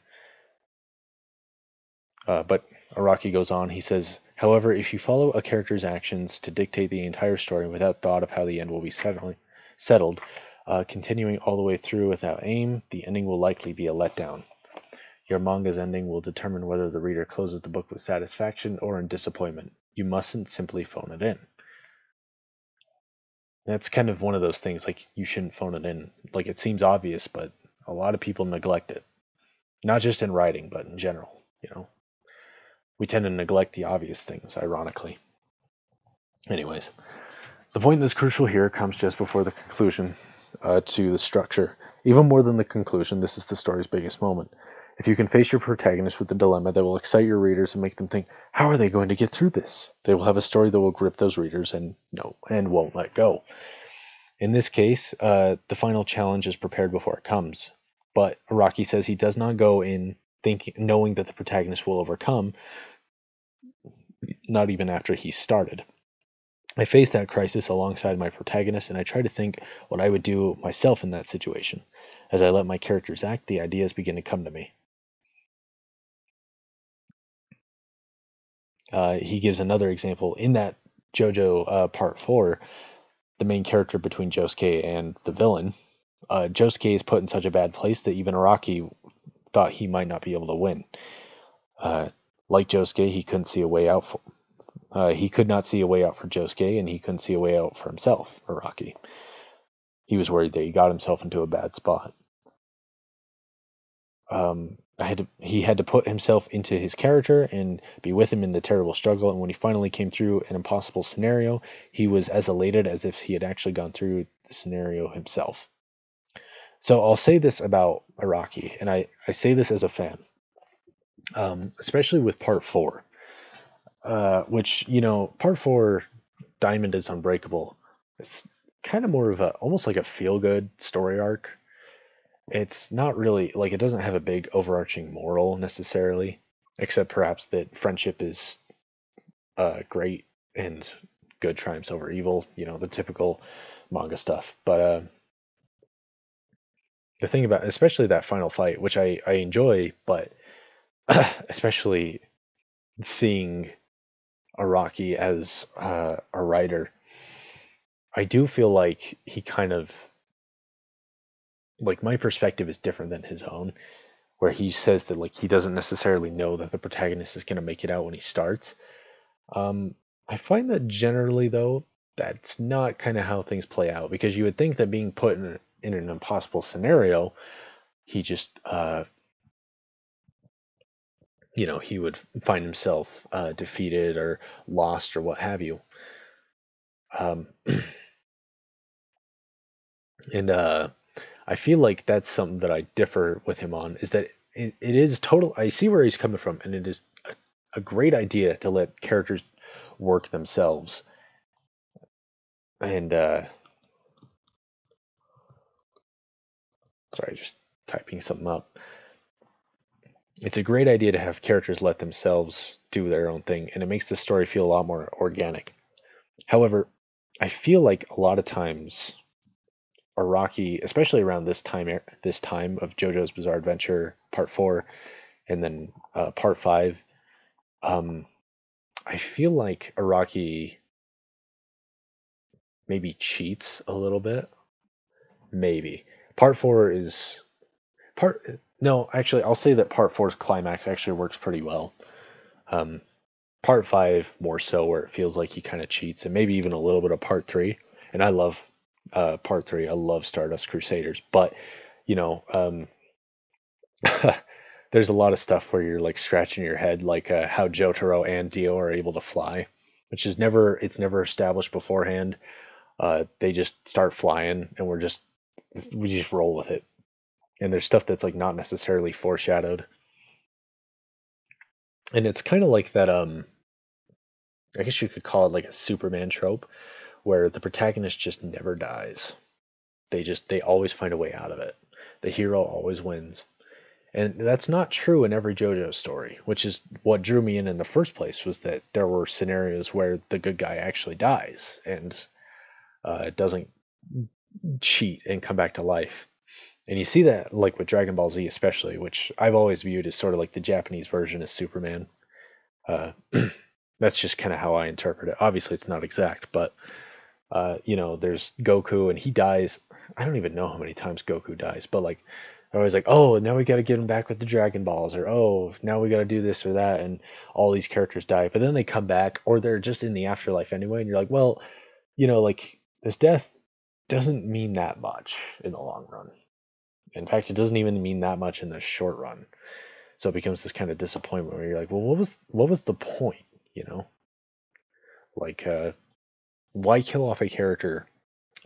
But Araki goes on, he says, however, if you follow a character's actions to dictate the entire story without thought of how the end will be settled, continuing all the way through without aim, the ending will likely be a letdown. Your manga's ending will determine whether the reader closes the book with satisfaction or in disappointment. You mustn't simply phone it in. That's kind of one of those things, like, you shouldn't phone it in. Like, it seems obvious, but a lot of people neglect it. Not just in writing, but in general, you know. We tend to neglect the obvious things, ironically. Anyways, the point that's crucial here comes just before the conclusion to the structure. Even more than the conclusion, this is the story's biggest moment. If you can face your protagonist with the dilemma that will excite your readers and make them think, how are they going to get through this? They will have a story that will grip those readers and won't let go. In this case, the final challenge is prepared before it comes. But Araki says he does not go in knowing that the protagonist will overcome, not even after he started. I face that crisis alongside my protagonist, and I try to think what I would do myself in that situation. As I let my characters act, the ideas begin to come to me. He gives another example. In that JoJo Part 4, the main character between Josuke and the villain, Josuke is put in such a bad place that even Araki thought he might not be able to win. Like Josuke, he couldn't see a way out he could not see a way out for Josuke, and he couldn't see a way out for himself, Araki. He was worried that he got himself into a bad spot. He had to put himself into his character and be with him in the terrible struggle, and when he finally came through an impossible scenario, he was as elated as if he had actually gone through the scenario himself. So I'll say this about Araki, and I say this as a fan, especially with Part 4. Which, Part 4, Diamond is Unbreakable. It's kind of more of almost like a feel-good story arc. It's not really, like, it doesn't have a big overarching moral necessarily, except perhaps that friendship is great and good triumphs over evil, the typical manga stuff. But the thing about, especially that final fight, which I enjoy, but especially seeing Araki as a writer, I do feel like he kind of, like, my perspective is different than his own, where he says that, like, he doesn't necessarily know that the protagonist is going to make it out when he starts. I find that generally, though, that's not kind of how things play out, because you would think that being put in an impossible scenario, he just he would find himself defeated or lost or what have you. And I feel like that's something that I differ with him on, is that it is total. I see where he's coming from, and it is a great idea to let characters work themselves. And sorry, just typing something up. It's a great idea to have characters let themselves do their own thing, and it makes the story feel a lot more organic. However, I feel like a lot of times Araki, especially around this time of JoJo's Bizarre Adventure Part 4 and then Part 5, I feel like Araki maybe cheats a little bit. Maybe. Part 4 is no, actually, I'll say that Part 4's climax actually works pretty well. Part 5 more so, where it feels like he kind of cheats, and maybe even a little bit of Part 3. And I love Part 3. I love Stardust Crusaders, but there's a lot of stuff where you're like scratching your head, like how Jotaro and Dio are able to fly, which is never established beforehand. They just start flying, and we just roll with it. And there's stuff that's like not necessarily foreshadowed. And it's kind of like that, I guess you could call it like a Superman trope, where the protagonist just never dies. They always find a way out of it. The hero always wins. And that's not true in every JoJo story, which is what drew me in the first place, was that there were scenarios where the good guy actually dies and doesn't cheat and come back to life. And you see that like with Dragon Ball Z especially, which I've always viewed as sort of like the Japanese version of Superman. That's just kind of how I interpret it. Obviously, it's not exact, but there's Goku and he dies. I don't even know how many times Goku dies, but like they're always like, oh, now we got to get him back with the Dragon Balls, or oh, now we got to do this or that, and all these characters die, but then they come back, or they're just in the afterlife anyway, and you're like, well, like this death doesn't mean that much in the long run. In fact, it doesn't even mean that much in the short run. So it becomes this kind of disappointment where you're like, well, what was the point? You know, like why kill off a character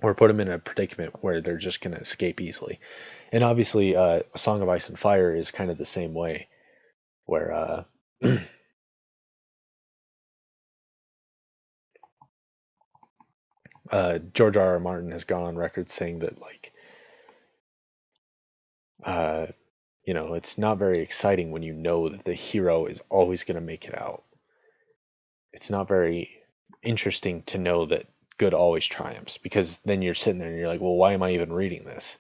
or put them in a predicament where they're just going to escape easily? And obviously, A Song of Ice and Fire is kind of the same way, where George R. R. Martin has gone on record saying that, like, uh, it's not very exciting when you know that the hero is always going to make it out. It's not very interesting to know that good always triumphs, because then you're sitting there and you're like, well, why am I even reading this?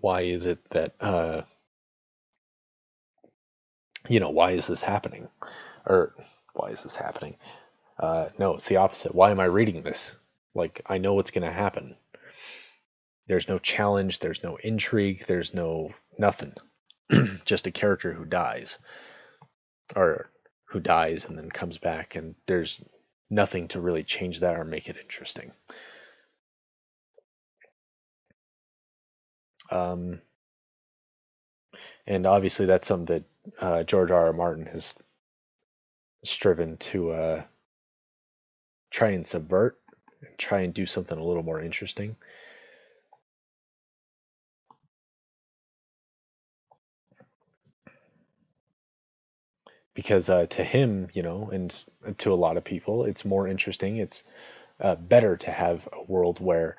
Why is it that why is this happening? Or why is this happening? No, it's the opposite. Why am I reading this? Like, I know what's going to happen. There's no challenge, there's no intrigue, there's no nothing. Just a character who dies. Or who dies and then comes back, and there's nothing to really change that or make it interesting. And obviously that's something that George R. R. Martin has striven to try and subvert, and try and do something a little more interesting. Because to him, and to a lot of people, it's more interesting. It's better to have a world where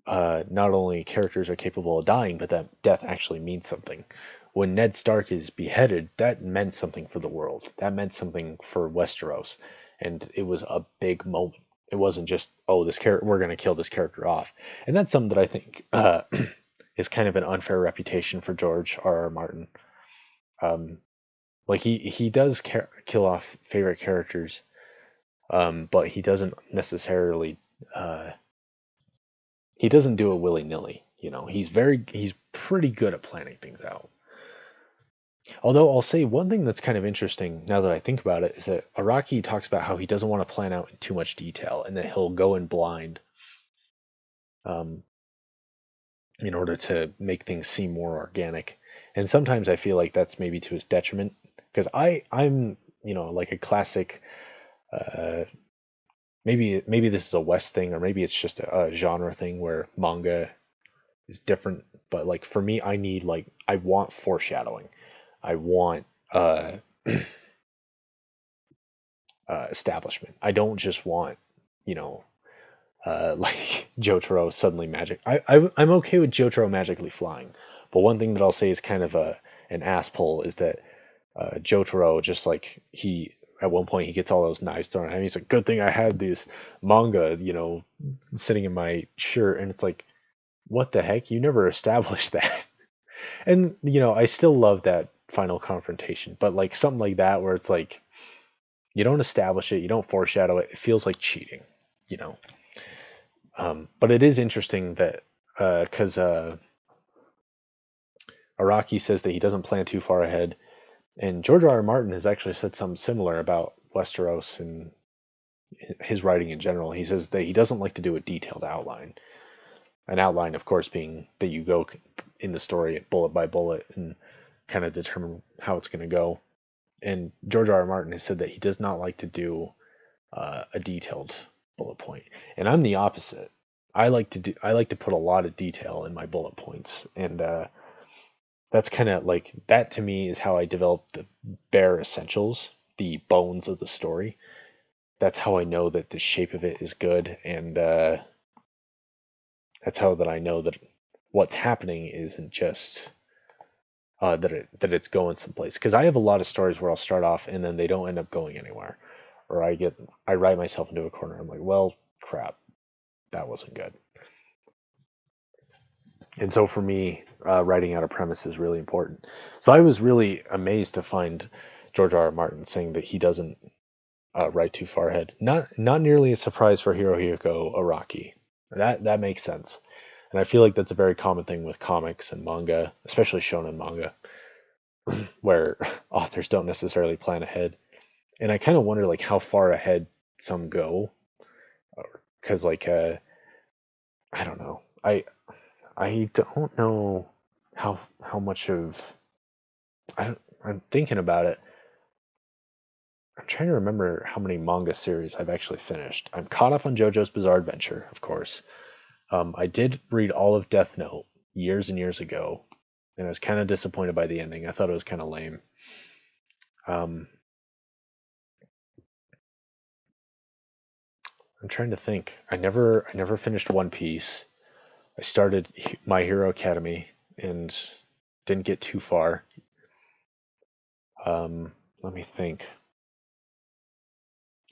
not only characters are capable of dying, but that death actually means something. When Ned Stark is beheaded, that meant something for the world. That meant something for Westeros, and it was a big moment. It wasn't just, oh, this character, we're going to kill this character off. And that's something that I think is kind of an unfair reputation for George R. R. Martin. Like he does kill off favorite characters, but he doesn't necessarily he doesn't do it willy nilly. He's pretty good at planning things out. Although I'll say one thing that's kind of interesting now that I think about it is that Araki talks about how he doesn't want to plan out in too much detail, and that he'll go in blind in order to make things seem more organic. And sometimes I feel like that's maybe to his detriment, because I'm like a classic. Maybe this is a West thing, or maybe it's just a genre thing where manga is different. But like for me, I want foreshadowing. I want establishment. I don't just want like Jotaro suddenly magic. I'm okay with Jotaro magically flying, but one thing that I'll say is kind of an ass pull is that Jotaro, just like he at one point he gets all those knives thrown at him. He's like, good thing I had this manga, sitting in my shirt, and it's like, what the heck? You never established that. And I still love that final confrontation, but like something like that where it's like you don't establish it, you don't foreshadow it. It feels like cheating, you know. But it is interesting that because Araki says that he doesn't plan too far ahead, and George R. R. Martin has actually said something similar about Westeros and his writing in general. He says that he doesn't like to do a detailed outline. An outline, of course, being that you go in the story bullet by bullet and kind of determine how it's going to go. And George R. R. Martin has said that he does not like to do a detailed bullet point, and I'm the opposite. I like to put a lot of detail in my bullet points, and that's kind of like that to me is how I develop the bare essentials, the bones of the story. That's how I know that the shape of it is good, and that's how that I know that what's happening isn't just that it's going someplace. Because I have a lot of stories where I'll start off and then they don't end up going anywhere, or I write myself into a corner. I'm like, well, crap, that wasn't good. And so for me, writing out a premise is really important. So I was really amazed to find George R. R. Martin saying that he doesn't right too far ahead. Not nearly a surprise for Hirohiko Araki. That makes sense. And I feel like that's a very common thing with comics and manga, especially shonen manga, where authors don't necessarily plan ahead. And I kind of wonder like how far ahead some go, because like I don't know. I don't know how much of I'm thinking about it. I'm trying to remember how many manga series I've actually finished. I'm caught up on JoJo's Bizarre Adventure, of course. I did read all of Death Note years and years ago, and I was kind of disappointed by the ending. I thought it was kind of lame. Um, I'm trying to think. I never finished One Piece. I started My Hero Academy and didn't get too far. Let me think.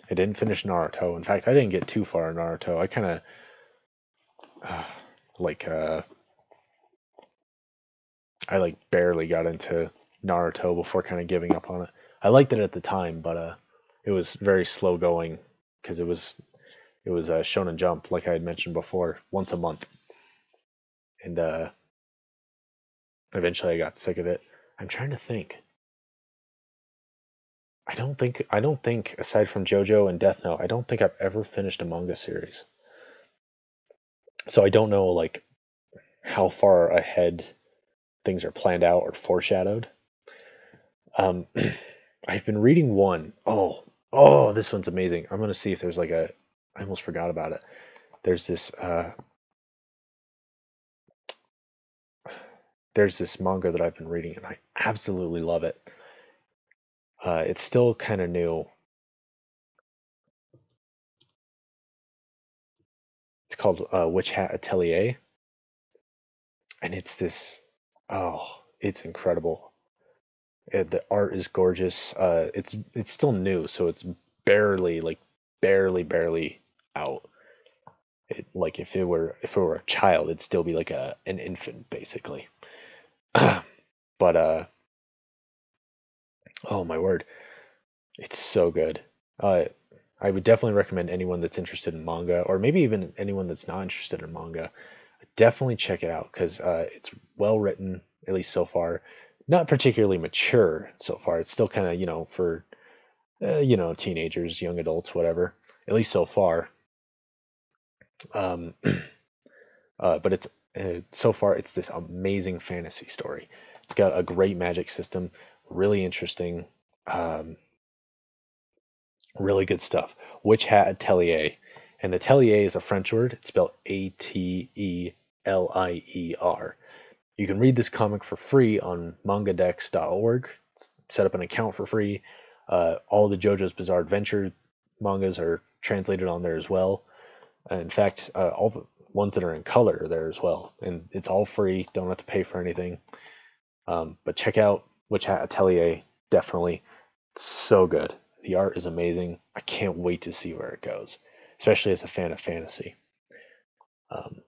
I didn't finish Naruto. In fact, I didn't get too far in Naruto. I kind of uh, like I like barely got into Naruto before kind of giving up on it. I liked it at the time, but it was very slow going because it was Shonen Jump, like I had mentioned before, once a month, and eventually I got sick of it. I'm trying to think. I don't think aside from JoJo and Death Note, I don't think I've ever finished a manga series. So I don't know like how far ahead things are planned out or foreshadowed. Um, I've been reading one. Oh, this one's amazing. I'm gonna see if there's like a. I almost forgot about it. There's this. There's this manga that I've been reading, and I absolutely love it. It's still kind of new. It's called Witch Hat Atelier, and it's this. Oh, it's incredible. The art is gorgeous. It's still new, so it's barely like barely out. Like if it were a child, it'd still be like an infant basically. But oh my word, it's so good. Uh, I would definitely recommend anyone that's interested in manga, or maybe even anyone that's not interested in manga, definitely check it out because it's well written, at least so far. Not particularly mature so far. It's still kind of for teenagers, young adults, whatever. At least so far. Um, but it's so far it's this amazing fantasy story. It's got a great magic system, really interesting, um, really good stuff. Witch Hat Atelier, and Atelier is a French word. It's spelled Atelier. You can read this comic for free on mangadex.org. Set up an account for free. All the JoJo's Bizarre Adventure mangas are translated on there as well. In fact, all the ones that are in color are there as well, and it's all free. Don't have to pay for anything. But check out Witch Hat Atelier, definitely. So good. The art is amazing. I can't wait to see where it goes, especially as a fan of fantasy. Um,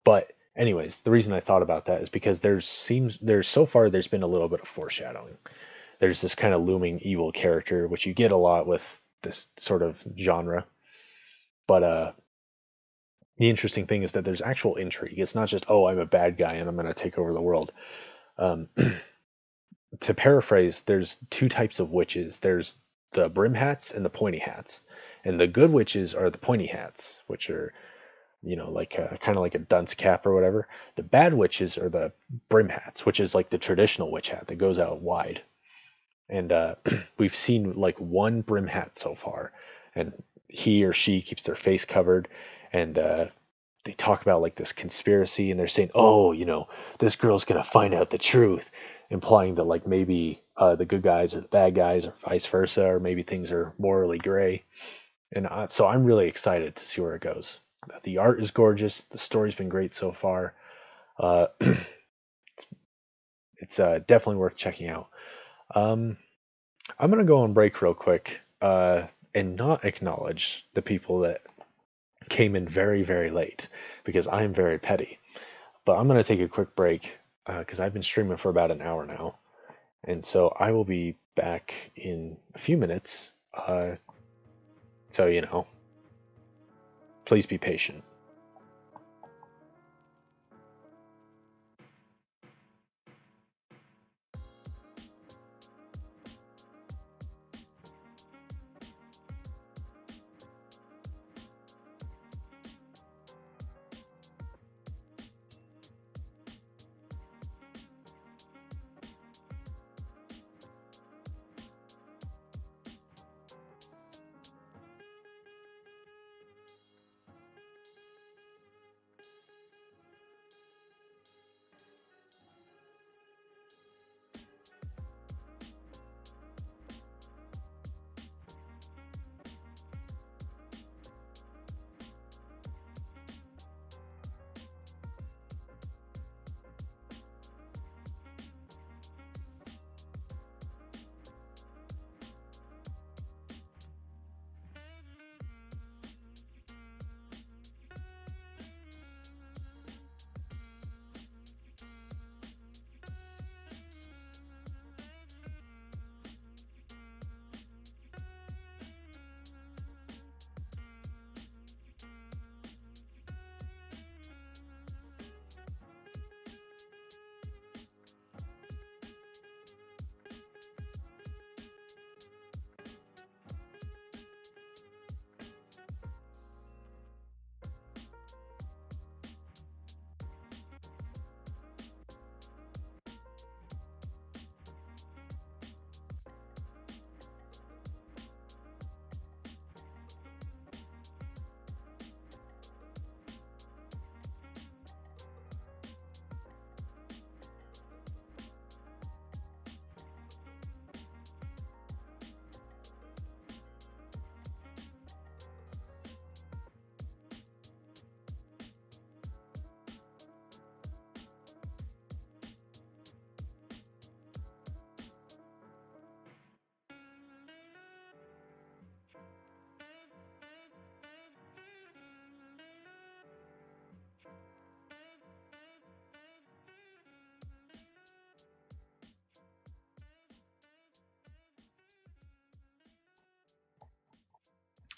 but anyways, the reason I thought about that is because there's so far there's been a little bit of foreshadowing. There's this kind of looming evil character, which you get a lot with this sort of genre. But the interesting thing is that there's actual intrigue. It's not just, oh, I'm a bad guy and I'm going to take over the world. Um, to paraphrase, there's two types of witches. There's the brim hats and the pointy hats. And the good witches are the pointy hats, which are, like kind of like a dunce cap or whatever. The bad witches are the brim hats, which is like the traditional witch hat that goes out wide. And we've seen like one brim hat so far, and he or she keeps their face covered, and they talk about like this conspiracy, and they're saying, "Oh, this girl's gonna find out the truth," implying that like maybe the good guys are the bad guys, or vice versa, or maybe things are morally gray. And so I'm really excited to see where it goes. The art is gorgeous. The story's been great so far. Uh, it's definitely worth checking out. Um, I'm gonna go on break real quick and not acknowledge the people that came in very, very late because I am very petty. But I'm gonna take a quick break because I've been streaming for about an hour now, and so I will be back in a few minutes So, please be patient.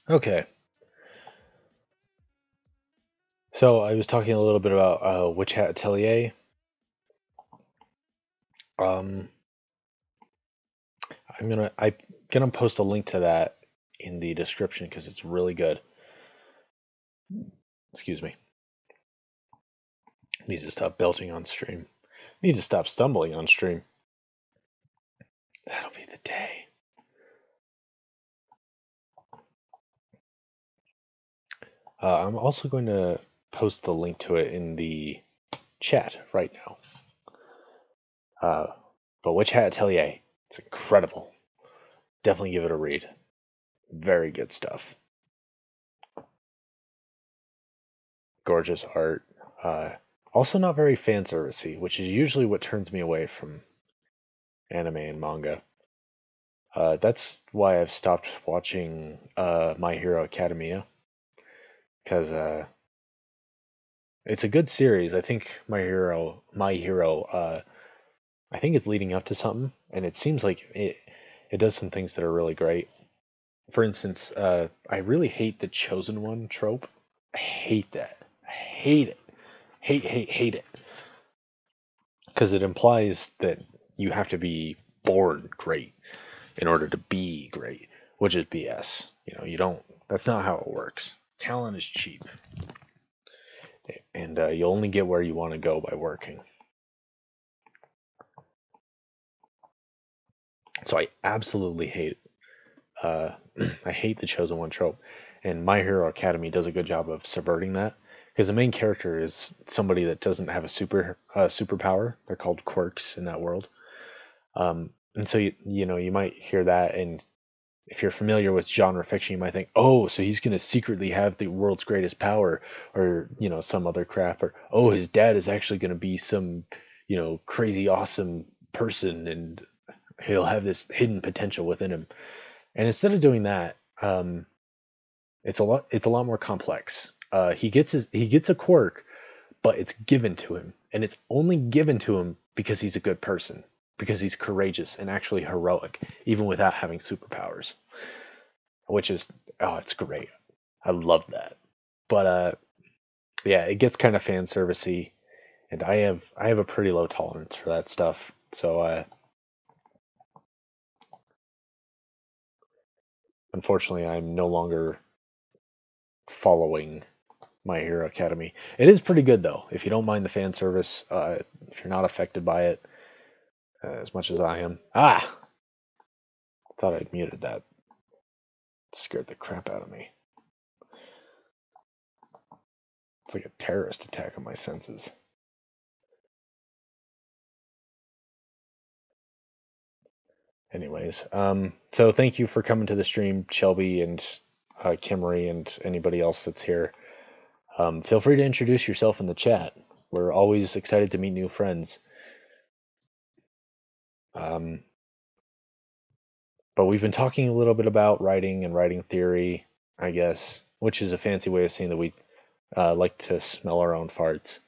Okay. So I was talking a little bit about Witch Hat Atelier. Um, I'm gonna post a link to that in the description because it's really good. Excuse me. Needs to stop belching on stream. Need to stop stumbling on stream. That'll be the day. I'm also going to post the link to it in the chat right now. But Witch Hat Atelier, it's incredible. Definitely give it a read. Very good stuff. Gorgeous art. Also not very fan servicey, which is usually what turns me away from anime and manga. That's why I've stopped watching My Hero Academia, because it's a good series. I think My Hero, I think it's leading up to something, and it seems like it does some things that are really great. For instance, I really hate the chosen one trope. I hate that. I hate it. Hate it. Because it implies that you have to be born great in order to be great, which is BS. You don't. That's not how it works. Talent is cheap, and you only get where you want to go by working. So I absolutely hate it. I hate the chosen one trope, and My Hero Academy does a good job of subverting that, because the main character is somebody that doesn't have a superpower. They're called quirks in that world. And so you might hear that, and if you're familiar with genre fiction, you might think, oh, so he's going to secretly have the world's greatest power, or some other crap, or oh, his dad is actually going to be some crazy awesome person, and he'll have this hidden potential within him. And instead of doing that, it's a lot more complex. He gets a quirk, but it's given to him, and it's only given to him because he's a good person, because he's courageous and actually heroic, even without having superpowers. which is, oh, it's great. I love that. But yeah, it gets kind of fan servicey, and I have a pretty low tolerance for that stuff. So unfortunately, I'm no longer following My Hero Academy. It is pretty good though. If you don't mind the fan service, if you're not affected by it as much as I am. Ah, thought I'd muted that. It scared the crap out of me. It's like a terrorist attack on my senses. Anyways, so thank you for coming to the stream, Shelby and Kimmery and anybody else that's here. Feel free to introduce yourself in the chat. We're always excited to meet new friends. But we've been talking a little bit about writing and writing theory, I guess, which is a fancy way of saying that we like to smell our own farts.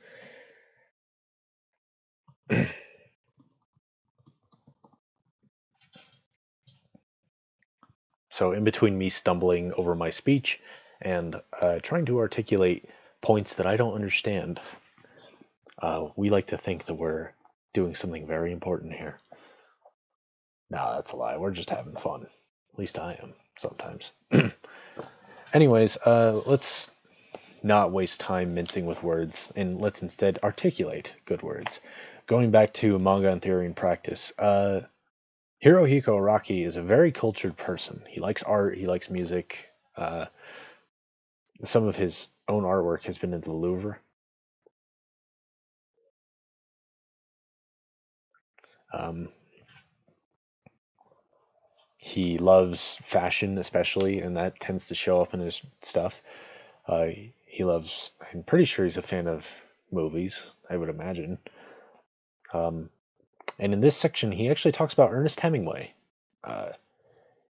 So in between me stumbling over my speech and trying to articulate points that I don't understand, we like to think that we're doing something very important here. No, that's a lie. We're just having fun. At least I am sometimes. Anyways, let's not waste time mincing with words, and let's instead articulate good words. Going back to manga and theory and practice, Hirohiko Araki is a very cultured person. He likes art, he likes music. Some of his own artwork has been in the Louvre. He loves fashion, especially, and that tends to show up in his stuff. He loves, I'm pretty sure he's a fan of movies, I would imagine. And in this section, he actually talks about Ernest Hemingway.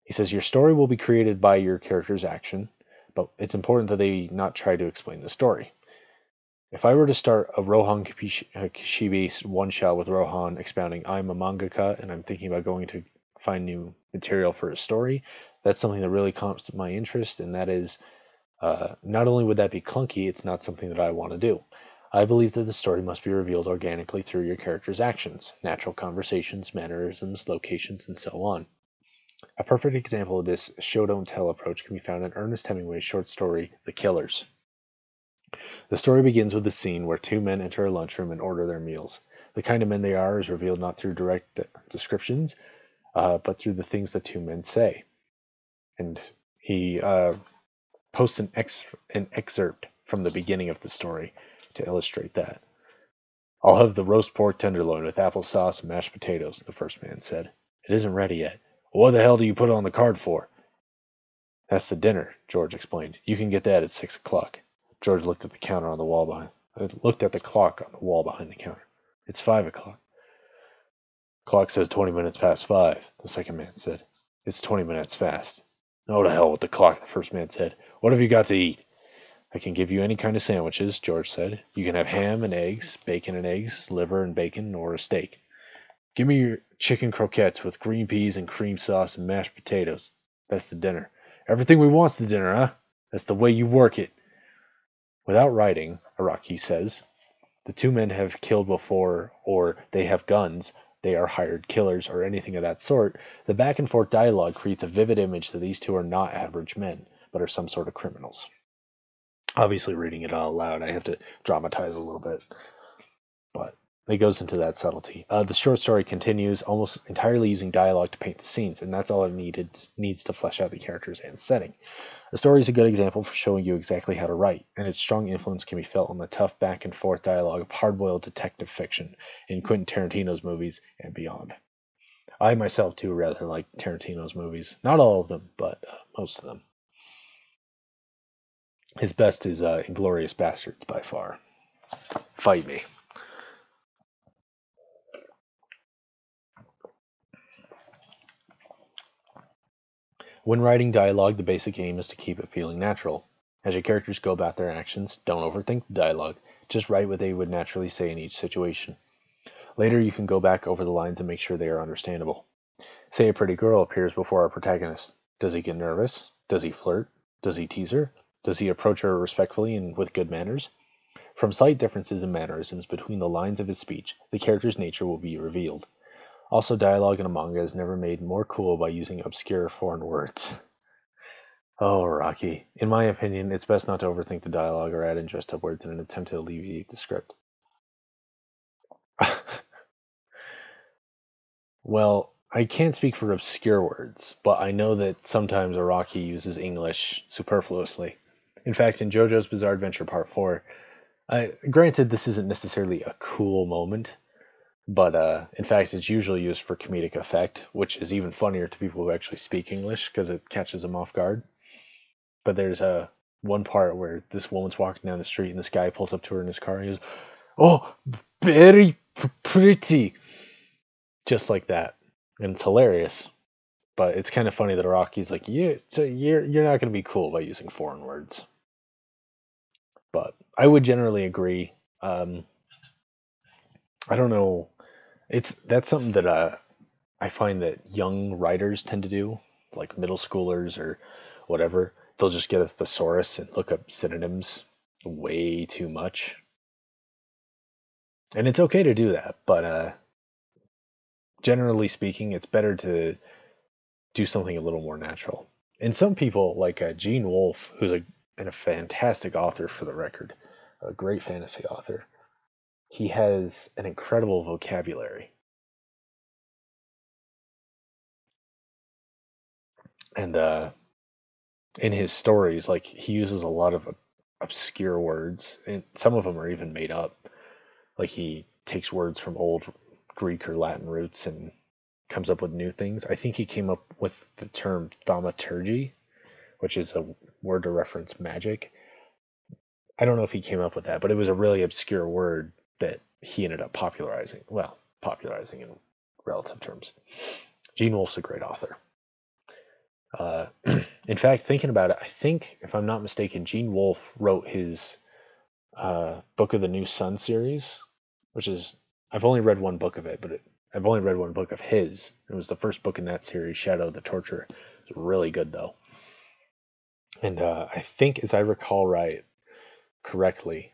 He says, your story will be created by your character's action, but it's important that they not try to explain the story. If I were to start a Rohan Kishibe one-shot with Rohan expounding, I'm a mangaka and I'm thinking about going to find new material for a story, that's something that really caught my interest, and that is, not only would that be clunky, it's not something that I want to do. I believe that the story must be revealed organically through your character's actions, natural conversations, mannerisms, locations, and so on. A perfect example of this show-don't-tell approach can be found in Ernest Hemingway's short story, The Killers. The story begins with a scene where two men enter a lunchroom and order their meals. The kind of men they are is revealed not through direct descriptions, but through the things the two men say. And he posts an excerpt from the beginning of the story to illustrate that. I'll have the roast pork tenderloin with applesauce and mashed potatoes, the first man said. It isn't ready yet. What the hell do you put it on the card for? That's the dinner, George explained. You can get that at 6 o'clock. George looked at the counter on the wall looked at the clock on the wall behind the counter. It's 5 o'clock. Clock says 20 minutes past 5, the second man said. It's 20 minutes fast. Oh, to hell with the clock, the first man said. What have you got to eat? I can give you any kind of sandwiches, George said. You can have ham and eggs, bacon and eggs, liver and bacon, or a steak. Give me your chicken croquettes with green peas and cream sauce and mashed potatoes. That's the dinner. Everything we want's the dinner, huh? That's the way you work it. Without writing, Araki says, the two men have killed before, or they have guns, they are hired killers, or anything of that sort. The back and forth dialogue creates a vivid image that these two are not average men, but are some sort of criminals. Obviously, reading it out loud, I have to dramatize a little bit, but it goes into that subtlety. The short story continues almost entirely using dialogue to paint the scenes, and that's all it needs to flesh out the characters and setting. The story is a good example for showing you exactly how to write, and its strong influence can be felt on the tough back and forth dialogue of hard-boiled detective fiction in Quentin Tarantino's movies and beyond. I myself too rather like Tarantino's movies. Not all of them, but most of them. His best is Inglourious Basterds by far. Fight me. When writing dialogue, the basic aim is to keep it feeling natural. As your characters go about their actions, don't overthink the dialogue. Just write what they would naturally say in each situation. Later, you can go back over the lines and make sure they are understandable. Say a pretty girl appears before our protagonist. Does he get nervous? Does he flirt? Does he tease her? Does he approach her respectfully and with good manners? From slight differences in mannerisms between the lines of his speech, the character's nature will be revealed. Also, dialogue in a manga is never made more cool by using obscure foreign words. Oh, Araki. In my opinion, it's best not to overthink the dialogue or add in dressed up words in an attempt to alleviate the script. Well, I can't speak for obscure words, but I know that sometimes Araki uses English superfluously. In fact, in JoJo's Bizarre Adventure Part 4, granted this isn't necessarily a cool moment, but in fact it's usually used for comedic effect, which is even funnier to people who actually speak English because it catches them off guard. But there's one part where this woman's walking down the street and this guy pulls up to her in his car and he goes, "Oh, very pretty," just like that, and it's hilarious. But it's kind of funny that Araki's like, "Yeah, so you're not going to be cool by using foreign words." But I would generally agree. I don't know. That's something that I find that young writers tend to do, like middle schoolers or whatever. They'll just get a thesaurus and look up synonyms way too much. And it's okay to do that, but generally speaking, it's better to do something a little more natural. And some people, like Gene Wolfe, who's a fantastic author for the record, a great fantasy author, he has an incredible vocabulary. And in his stories, like he uses a lot of obscure words, and some of them are even made up. Like he takes words from old Greek or Latin roots and comes up with new things. I think he came up with the term thaumaturgy, which is a word to reference magic. I don't know if he came up with that, but it was a really obscure word that he ended up popularizing. Well, popularizing in relative terms. Gene Wolfe's a great author. In fact, thinking about it, I think, if I'm not mistaken, Gene Wolfe wrote his Book of the New Sun series, which is, I've only read one book of it, but I've only read one book of his. It was the first book in that series, Shadow of the Torturer. It's really good, though. And I think, as I recall correctly,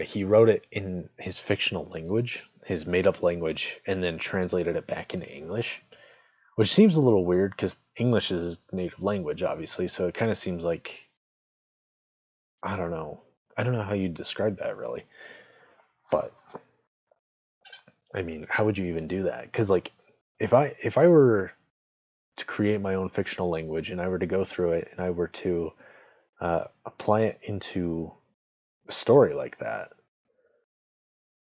he wrote it in his fictional language, his made-up language, and then translated it back into English. Which seems a little weird because English is his native language, obviously, so it kind of seems like, I don't know. I don't know how you'd describe that, really. But, I mean, how would you even do that? Because, like, if I were to create my own fictional language and I were to go through it and I were to apply it into a story like that,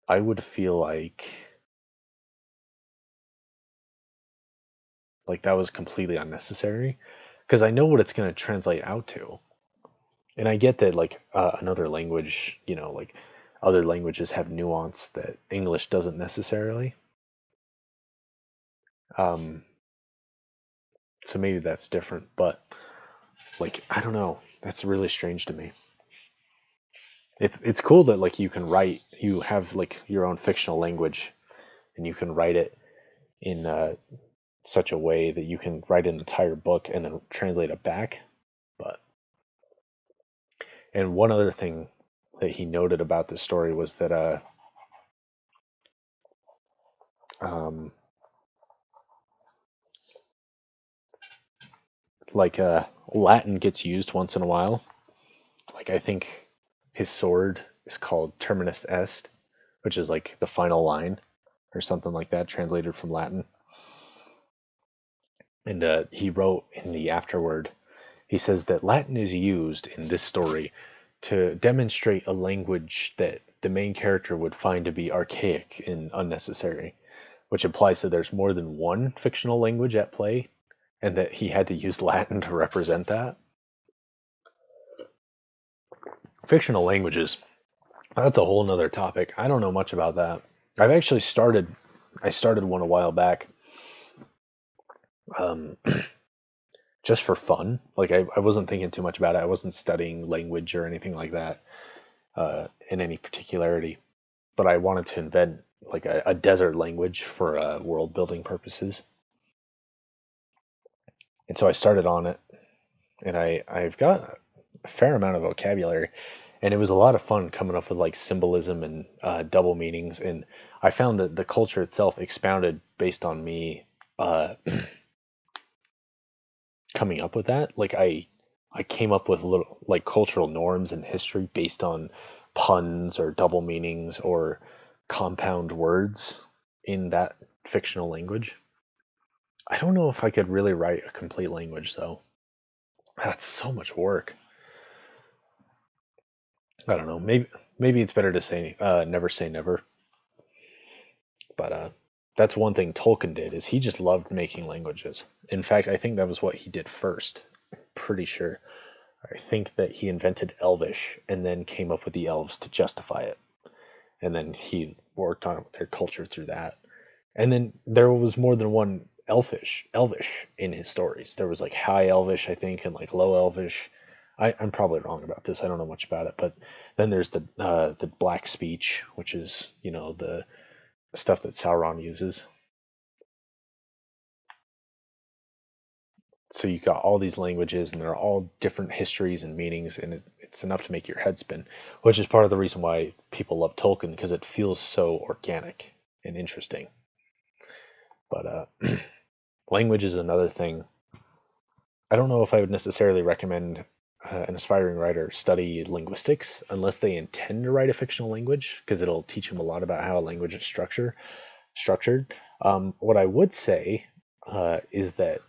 I would feel like that was completely unnecessary because I know what it's going to translate out to. And I get that another language, like other languages have nuance that English doesn't necessarily. So maybe that's different, but I don't know. That's really strange to me. It's cool that you have your own fictional language and you can write it in such a way that you can write an entire book and then translate it back. And one other thing that he noted about this story was that Latin gets used once in a while. I think his sword is called Terminus Est, which is like the final line or something like that, translated from Latin. And he wrote in the afterword, he says that Latin is used in this story to demonstrate a language that the main character would find to be archaic and unnecessary, which implies that there's more than one fictional language at play and that he had to use Latin to represent that. Fictional languages, that's a whole nother topic. I don't know much about that. I've actually started one a while back, just for fun. I wasn't thinking too much about it. I wasn't studying language or anything like that in any particularity, but I wanted to invent a desert language for world building purposes. And so I started on it, and I've got a fair amount of vocabulary, and it was a lot of fun coming up with like symbolism and double meanings. And I found that the culture itself expounded based on me coming up with that. Like I came up with little like cultural norms and history based on puns or double meanings or compound words in that fictional language. I don't know if I could really write a complete language though. That's so much work. I don't know. Maybe it's better to say never say never. But that's one thing Tolkien did is he just loved making languages. In fact, I think that was what he did first. Pretty sure. I think that he invented Elvish and then came up with the elves to justify it. And then he worked on their culture through that. And then there was more than one Elvish in his stories. There was like High Elvish, I think, and like Low Elvish. I'm probably wrong about this. I don't know much about it, but then there's the Black Speech, which is the stuff that Sauron uses. So you got all these languages, and they're all different histories and meanings, and it's enough to make your head spin. Which is part of the reason why people love Tolkien because it feels so organic and interesting. But language is another thing. I don't know if I would necessarily recommend an aspiring writer study linguistics unless they intend to write a fictional language because it'll teach them a lot about how a language is structured. What I would say is that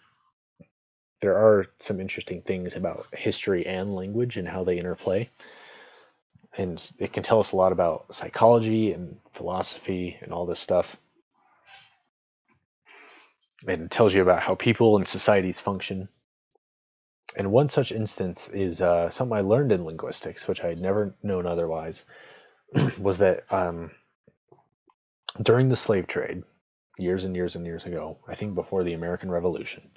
there are some interesting things about history and language and how they interplay. And it can tell us a lot about psychology and philosophy and all this stuff. And it tells you about how people and societies function. And one such instance is something I learned in linguistics, which I had never known otherwise, was that during the slave trade, years and years and years ago, I think before the American Revolution,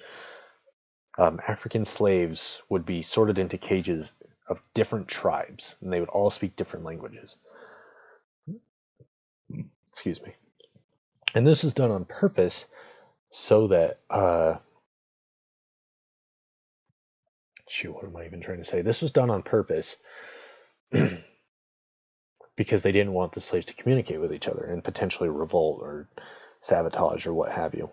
African slaves would be sorted into cages of different tribes, and they would all speak different languages. Excuse me. And this was done on purpose so that, shoot, what am I even trying to say? This was done on purpose because they didn't want the slaves to communicate with each other and potentially revolt or sabotage or what have you.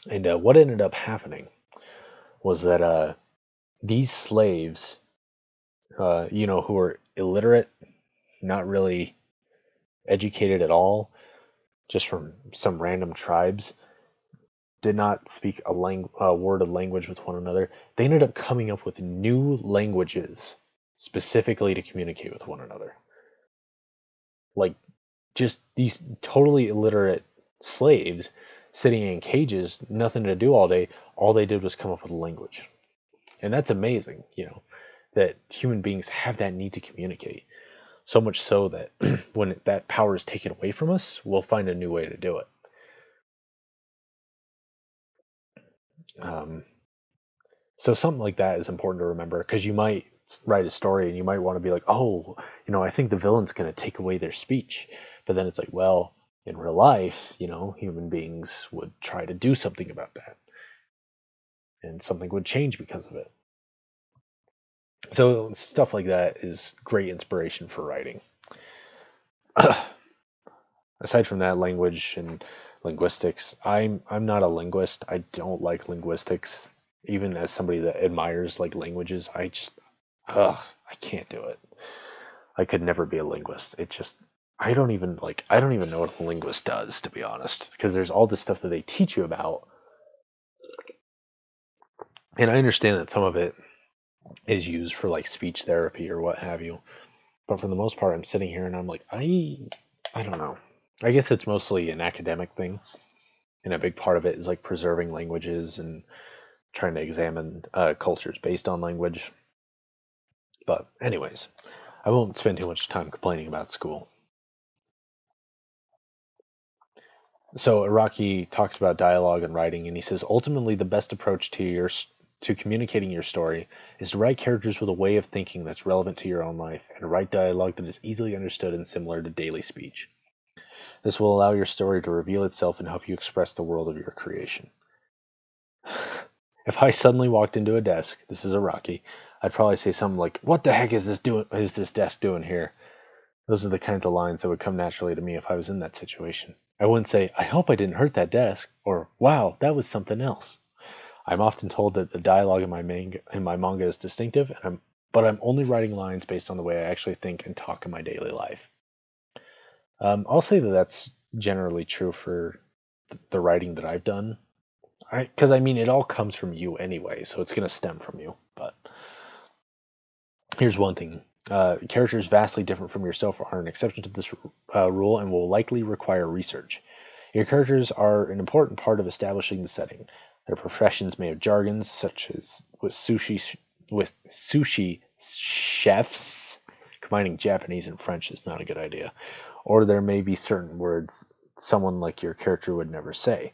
And what ended up happening was that these slaves, who were illiterate, not really educated at all, just from some random tribes, did not speak a word of language with one another. They ended up coming up with new languages specifically to communicate with one another. Like just these totally illiterate slaves sitting in cages, nothing to do all day. All they did was come up with a language. And that's amazing, that human beings have that need to communicate. So much so that when that power is taken away from us, we'll find a new way to do it. Um, so something like that is important to remember because you might write a story and you might want to be like, oh, I think the villain's going to take away their speech. But then it's like, well, in real life, human beings would try to do something about that. And something would change because of it. So stuff like that is great inspiration for writing. Aside from that, language and linguistics, I'm not a linguist. I don't like linguistics. Even as somebody that admires like languages, I can't do it. I could never be a linguist. It just I don't even know what a linguist does, to be honest, because there's all this stuff that they teach you about. And I understand that some of it is used for like speech therapy or what have you. But for the most part, I'm sitting here and I'm like, I don't know. I guess it's mostly an academic thing. And a big part of it is like preserving languages and trying to examine cultures based on language. But anyways, I won't spend too much time complaining about school. So Araki talks about dialogue and writing, and he says ultimately the best approach to communicating your story is to write characters with a way of thinking that's relevant to your own life, and to write dialogue that is easily understood and similar to daily speech. This will allow your story to reveal itself and help you express the world of your creation. If I suddenly walked into a desk, this is Araki, I'd probably say something like, "What the heck is this desk doing here?" Those are the kinds of lines that would come naturally to me if I was in that situation. I wouldn't say, "I hope I didn't hurt that desk," or "Wow, that was something else." I'm often told that the dialogue in my manga is distinctive, but I'm only writing lines based on the way I actually think and talk in my daily life. I'll say that that's generally true for the writing that I've done. Because I mean, it all comes from you anyway, so it's going to stem from you. But here's one thing: characters vastly different from yourself are an exception to this rule and will likely require research. Your characters are an important part of establishing the setting. Their professions may have jargons, such as with sushi chefs. Combining Japanese and French is not a good idea. Or there may be certain words someone like your character would never say.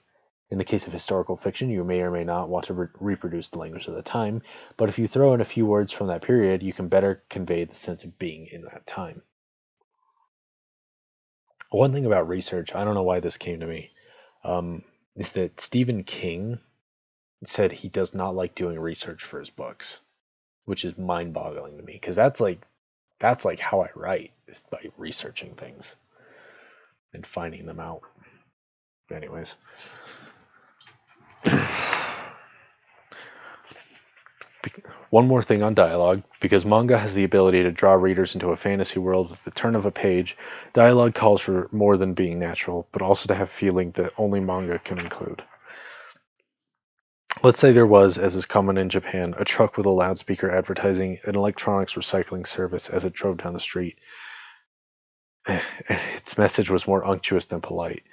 In the case of historical fiction, you may or may not want to reproduce the language of the time, but if you throw in a few words from that period, you can better convey the sense of being in that time. One thing about research, I don't know why this came to me, is that Stephen King said he does not like doing research for his books, which is mind-boggling to me, because that's like how I write, is by researching things and finding them out. Anyways. One more thing on dialogue, because manga has the ability to draw readers into a fantasy world with the turn of a page, dialogue calls for more than being natural, but also to have feeling that only manga can include. Let's say there was, as is common in Japan, a truck with a loudspeaker advertising an electronics recycling service as it drove down the street. Its message was more unctuous than polite.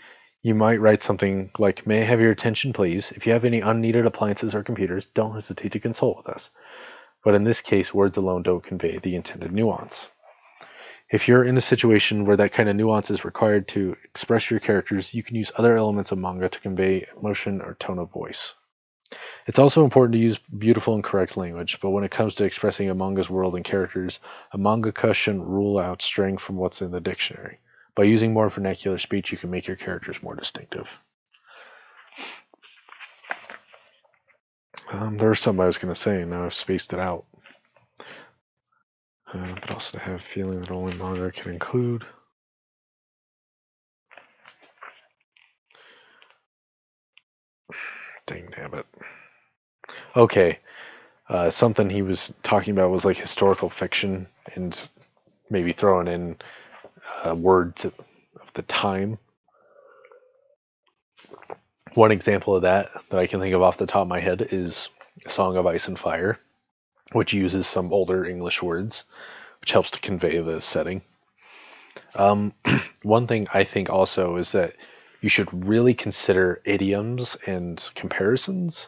You might write something like, "May I have your attention, please? If you have any unneeded appliances or computers, don't hesitate to consult with us." But in this case, words alone don't convey the intended nuance. If you're in a situation where that kind of nuance is required to express your characters, you can use other elements of manga to convey emotion or tone of voice. It's also important to use beautiful and correct language, but when it comes to expressing a manga's world and characters, a mangaka shouldn't rule out straying from what's in the dictionary. By using more vernacular speech, you can make your characters more distinctive. There was something I was going to say, and now I've spaced it out. But also to have a feeling that only manga can include. Dang nabbit. Okay. Something he was talking about was like historical fiction and maybe throwing in words of the time. One example of that I can think of off the top of my head is Song of Ice and Fire, which uses some older English words, which helps to convey the setting. One thing I think also is that you should really consider idioms and comparisons.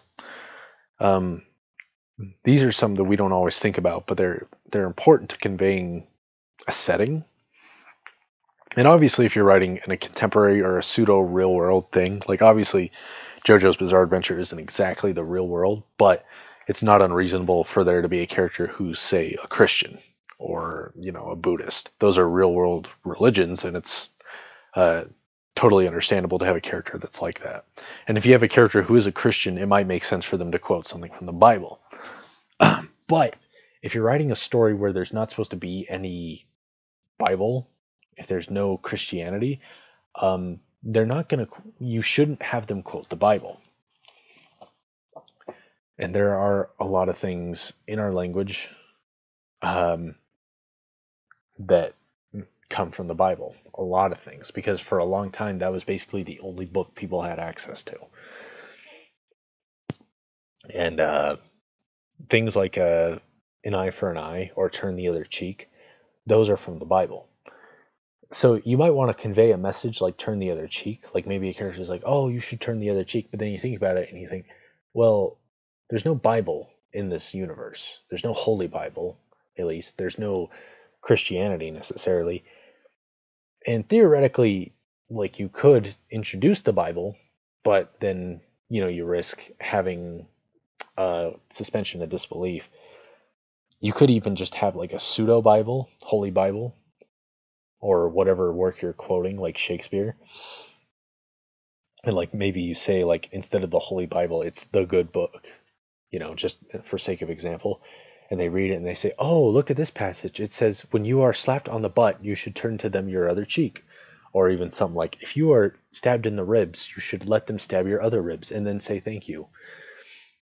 These are some that we don't always think about, but they're important to conveying a setting. And obviously, if you're writing in a contemporary or a pseudo real world thing, like obviously JoJo's Bizarre Adventure isn't exactly the real world, but it's not unreasonable for there to be a character who's, say, a Christian or, a Buddhist. Those are real world religions, and it's totally understandable to have a character that's like that. And if you have a character who is a Christian, it might make sense for them to quote something from the Bible. But if you're writing a story where there's not supposed to be any Bible, if there's no Christianity, you shouldn't have them quote the Bible. And there are a lot of things in our language that come from the Bible. A lot of things, because for a long time that was basically the only book people had access to. And things like an eye for an eye or turn the other cheek, those are from the Bible. So you might want to convey a message like turn the other cheek. Like maybe a character is like, "Oh, you should turn the other cheek." But then you think about it and you think, well, there's no Bible in this universe. There's no Holy Bible, at least. There's no Christianity necessarily. And theoretically, like you could introduce the Bible, but then, you risk having suspension of disbelief. You could even just have like a pseudo Bible, Holy Bible, or whatever work you're quoting, like Shakespeare. And like maybe you say like instead of the Holy Bible, it's the good book, just for sake of example. And they read it and they say, oh, look at this passage. It says, when you are slapped on the butt, you should turn to them your other cheek. Or even something like, if you are stabbed in the ribs, you should let them stab your other ribs and then say thank you.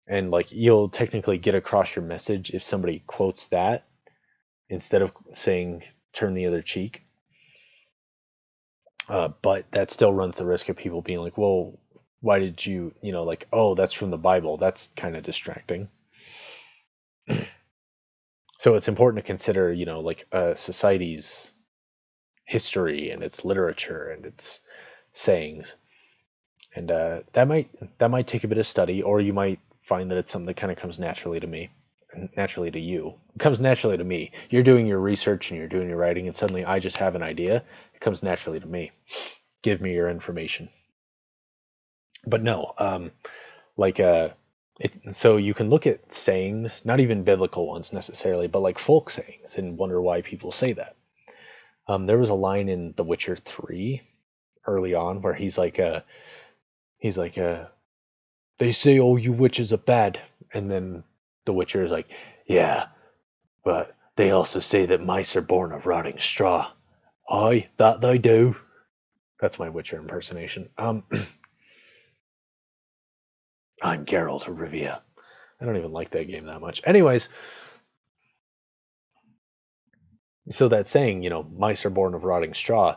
And like you'll technically get across your message if somebody quotes that instead of saying turn the other cheek. But that still runs the risk of people being like, well, why did you, like, oh, that's from the Bible. That's kind of distracting. So it's important to consider, like a society's history and its literature and its sayings. And that might take a bit of study, or you might find that it's something that kind of comes naturally to me, naturally to you. It comes naturally to me. You're doing your research and you're doing your writing, and suddenly I just have an idea. It comes naturally to me. Give me your information. But no, so you can look at sayings, not even biblical ones necessarily, but like folk sayings, and wonder why people say that. There was a line in The Witcher 3 early on where he's like, they say all you witches are bad, and then the Witcher is like, yeah, but they also say that mice are born of rotting straw. Aye, that they do. That's my Witcher impersonation. I'm Geralt of Rivia. I don't even like that game that much. Anyways, so that saying, mice are born of rotting straw,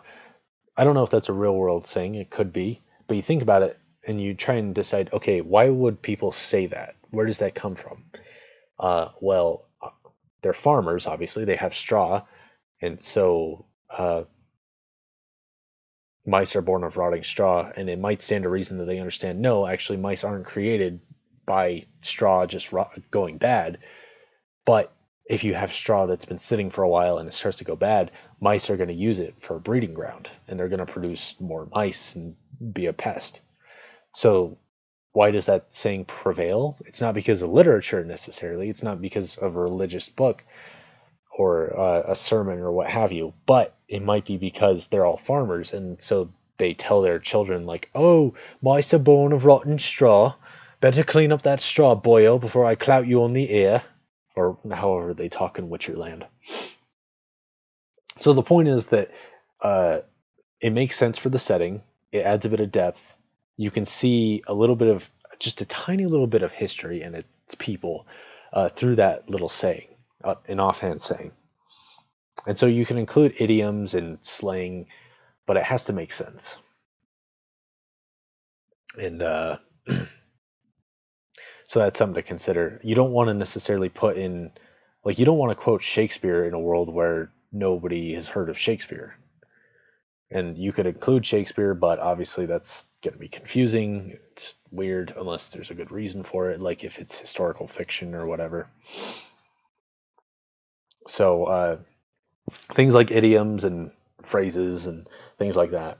I don't know if that's a real world saying. It could be. But you think about it and you try and decide, okay, why would people say that? Where does that come from? Well, they're farmers, obviously. They have straw. And so mice are born of rotting straw. And it might stand to reason that they understand, no, actually, mice aren't created by straw just going bad. But if you have straw that's been sitting for a while and it starts to go bad, mice are going to use it for a breeding ground, and they're going to produce more mice and be a pest. So why does that saying prevail? It's not because of literature necessarily. It's not because of a religious book or a sermon or what have you, but it might be because they're all farmers, and so they tell their children like, oh, mice are born of rotten straw. Better clean up that straw, boyo, before I clout you on the ear. Or however they talk in Witcherland. So the point is that it makes sense for the setting. It adds a bit of depth. You can see a little bit of, just a tiny little bit of history and its people through that little saying, an offhand saying. And so you can include idioms and slang, but it has to make sense. And so that's something to consider. You don't want to necessarily put in, like, you don't want to quote Shakespeare in a world where nobody has heard of Shakespeare. And you could include Shakespeare, but obviously that's going to be confusing. It's weird unless there's a good reason for it, like if it's historical fiction or whatever. So things like idioms and phrases and things like that.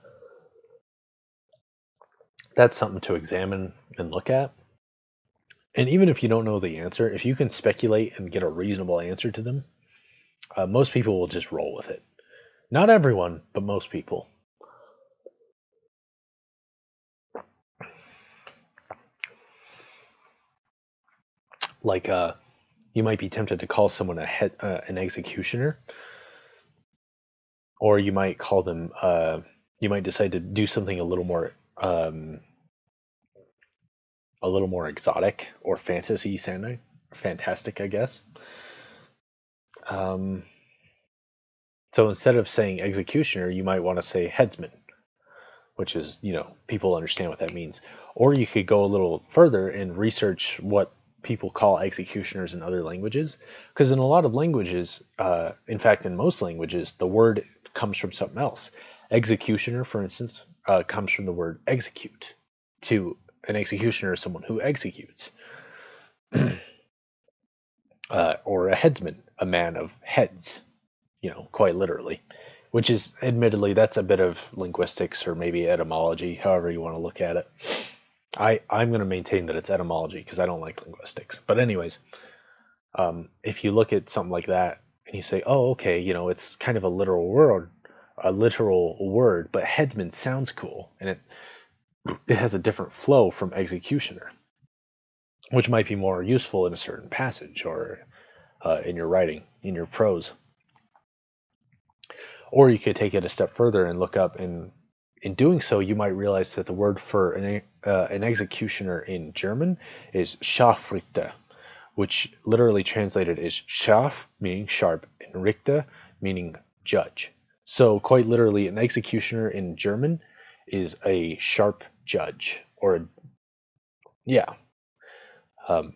That's something to examine and look at. And even if you don't know the answer, if you can speculate and get a reasonable answer to them, most people will just roll with it. Not everyone, but most people. Like, you might be tempted to call someone an executioner, or you might call them. You might decide to do something a little more exotic or fantasy sounding, fantastic, I guess. So instead of saying executioner, you might want to say headsman, which is, people understand what that means. Or you could go a little further and research what people call executioners in other languages. Because in a lot of languages, in fact, in most languages, the word comes from something else. Executioner, for instance, comes from the word execute. To an executioner is someone who executes. Or a headsman, a man of heads, quite literally, which is admittedly, that's a bit of linguistics or maybe etymology, however you want to look at it. I'm going to maintain that it's etymology because I don't like linguistics. But anyways, if you look at something like that and you say, oh, okay, it's kind of a literal word, but headsman sounds cool, and it has a different flow from executioner, which might be more useful in a certain passage or in your writing, in your prose. Or you could take it a step further and look up, and in doing so, you might realize that the word for an executioner in German is Scharfrichter, which literally translated is Scharf, meaning sharp, and Richter, meaning judge. So, quite literally, an executioner in German is a sharp judge, or yeah. Um,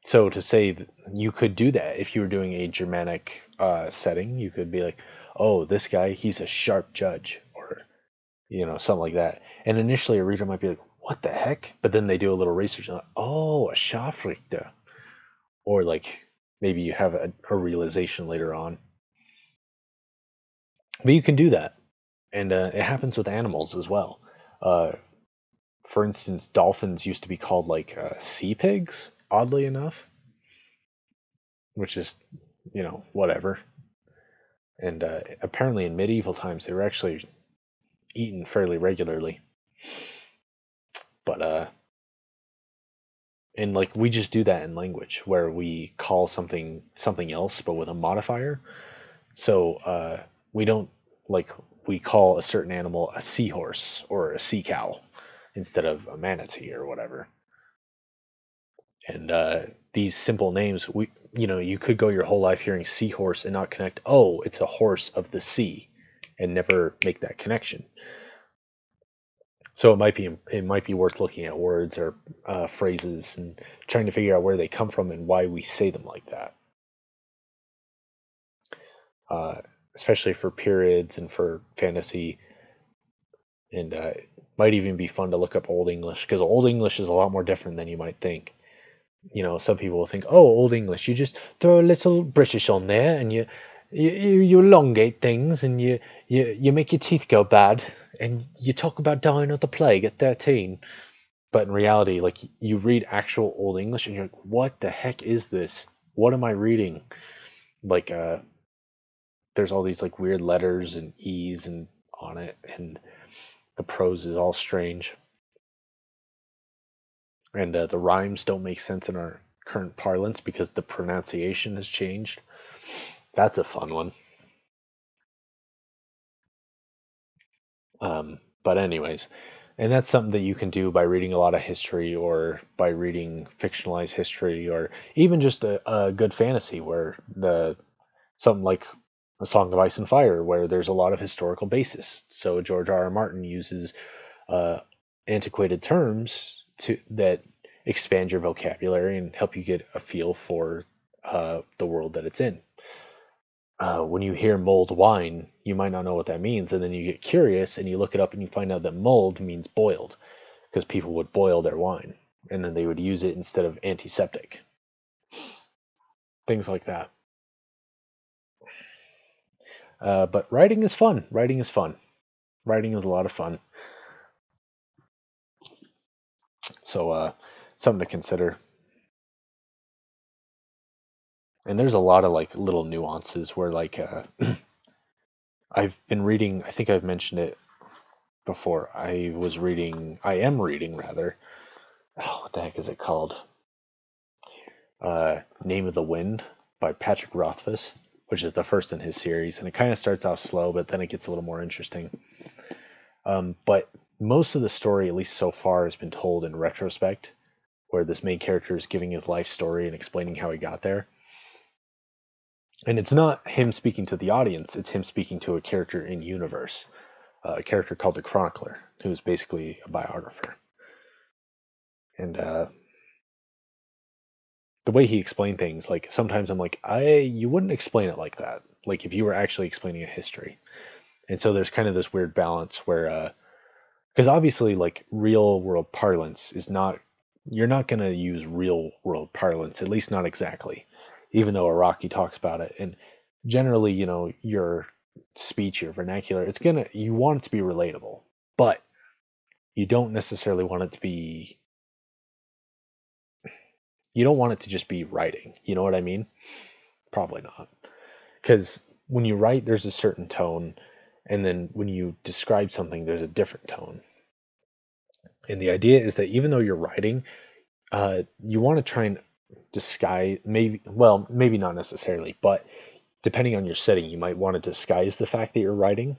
so to say that you could do that if you were doing a Germanic setting, you could be like, "Oh, this guy, he's a sharp judge," or something like that. And initially, a reader might be like, "What the heck?" But then they do a little research and like, "Oh, a Scharfrichter," or like maybe you have a realization later on. But you can do that, and it happens with animals as well. Uh, for instance, dolphins used to be called like sea pigs, oddly enough, which is whatever. And apparently, in medieval times, they were actually eaten fairly regularly. But and like we just do that in language, where we call something something else, but with a modifier. So we don't like we call a certain animal a seahorse or a sea cow instead of a manatee or whatever. And these simple names, you could go your whole life hearing seahorse and not connect. Oh, it's a horse of the sea, and never make that connection. So it might be worth looking at words or phrases and trying to figure out where they come from and why we say them like that. Uh, Especially for periods and for fantasy, and it might even be fun to look up Old English, because Old English is a lot more different than you might think. Some people will think, oh, Old English, you just throw a little British on there, and you elongate things, and you make your teeth go bad, and you talk about dying of the plague at 13. But in reality, like, you read actual Old English, and you're like, what the heck is this? What am I reading? Like, there's all these like weird letters and e's and on it, and the prose is all strange, and the rhymes don't make sense in our current parlance because the pronunciation has changed. That's a fun one. But anyways, and that's something that you can do by reading a lot of history, or by reading fictionalized history, or even just a good fantasy where something like A Song of Ice and Fire, where there's a lot of historical basis. So George R. R. Martin uses uh, antiquated terms that expand your vocabulary and help you get a feel for the world that it's in. When you hear mulled wine, you might not know what that means, and then you get curious and you look it up and you find out that mulled means boiled, because people would boil their wine and then they would use it instead of antiseptic. Things like that. But writing is fun. Writing is fun. Writing is a lot of fun. So, something to consider. And there's a lot of like little nuances where like I've been reading. I think I've mentioned it before. I am reading rather. Oh, what the heck is it called? Name of the Wind by Patrick Rothfuss, which is the first in his series, and it kind of starts off slow, but then it gets a little more interesting. But most of the story, at least so far, has been told in retrospect, where this main character is giving his life story and explaining how he got there. And it's not him speaking to the audience, it's him speaking to a character in universe, a character called the Chronicler, who's basically a biographer. And the way he explained things, like sometimes I'm like, you wouldn't explain it like that, like if you were actually explaining a history. And so there's kind of this weird balance where, because obviously, like real world parlance is not, you're not going to use real world parlance, at least not exactly, even though Araki talks about it. And generally, your speech, your vernacular, you want it to be relatable, but you don't necessarily want it to be, you don't want it to just be writing. You know what I mean? Probably not. Because when you write, there's a certain tone, and then when you describe something, there's a different tone. And the idea is that even though you're writing, you want to try and disguise, maybe not necessarily, but depending on your setting, you might want to disguise the fact that you're writing.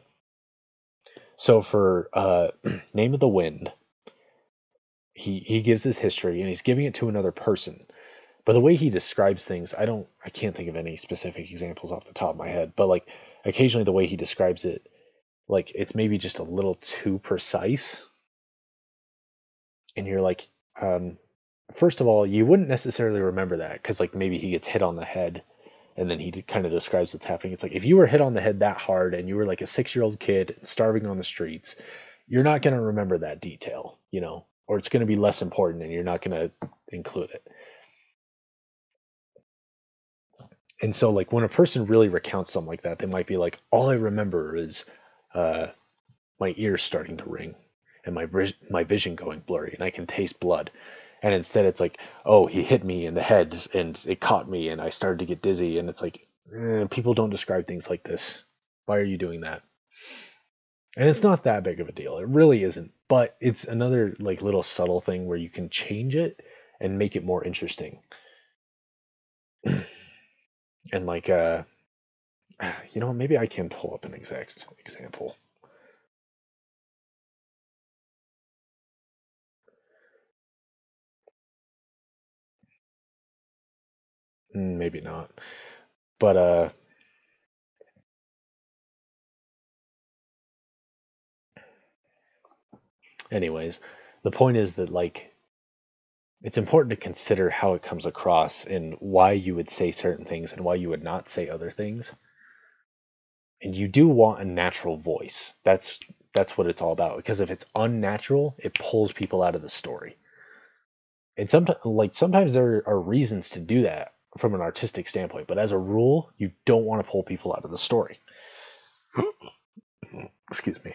So for Name of the Wind, he gives his history and he's giving it to another person. But the way he describes things, I can't think of any specific examples off the top of my head, but like occasionally the way he describes it, like it's maybe just a little too precise. And you're like, first of all, you wouldn't necessarily remember that because like maybe he gets hit on the head and then he kind of describes what's happening. It's like if you were hit on the head that hard and you were like a 6-year-old kid starving on the streets, you're not going to remember that detail, or it's going to be less important and you're not going to include it. And so like when a person really recounts something like that, they might be like, all I remember is uh, my ears starting to ring and my vision going blurry and I can taste blood. And instead it's like, oh, he hit me in the head and it caught me and I started to get dizzy. And it's like, people don't describe things like this. Why are you doing that? And it's not that big of a deal. It really isn't. But it's another like little subtle thing where you can change it and make it more interesting. And like maybe I can pull up an exact example. Maybe not. But anyways, the point is that like it's important to consider how it comes across and why you would say certain things and why you would not say other things. And you do want a natural voice. That's what it's all about. Because if it's unnatural, it pulls people out of the story. And sometimes there are reasons to do that from an artistic standpoint, but as a rule, you don't want to pull people out of the story. Excuse me.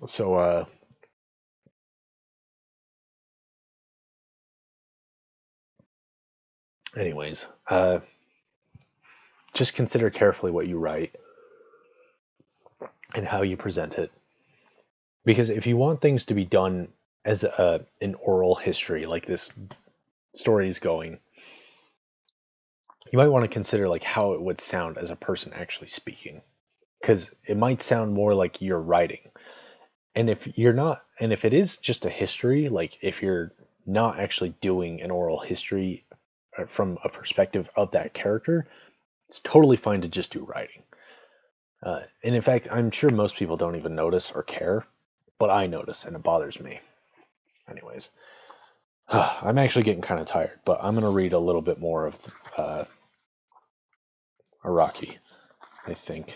So anyways, just consider carefully what you write and how you present it. Because if you want things to be done as an oral history, like this story is going, you might want to consider like how it would sound as a person actually speaking. Because it might sound more like you're writing. And if it is just a history, like if you're not actually doing an oral history from a perspective of that character, it's totally fine to just do writing. And in fact, I'm sure most people don't even notice or care, but I notice and it bothers me. Anyways, I'm actually getting kind of tired, but I'm going to read a little bit more of Araki, I think.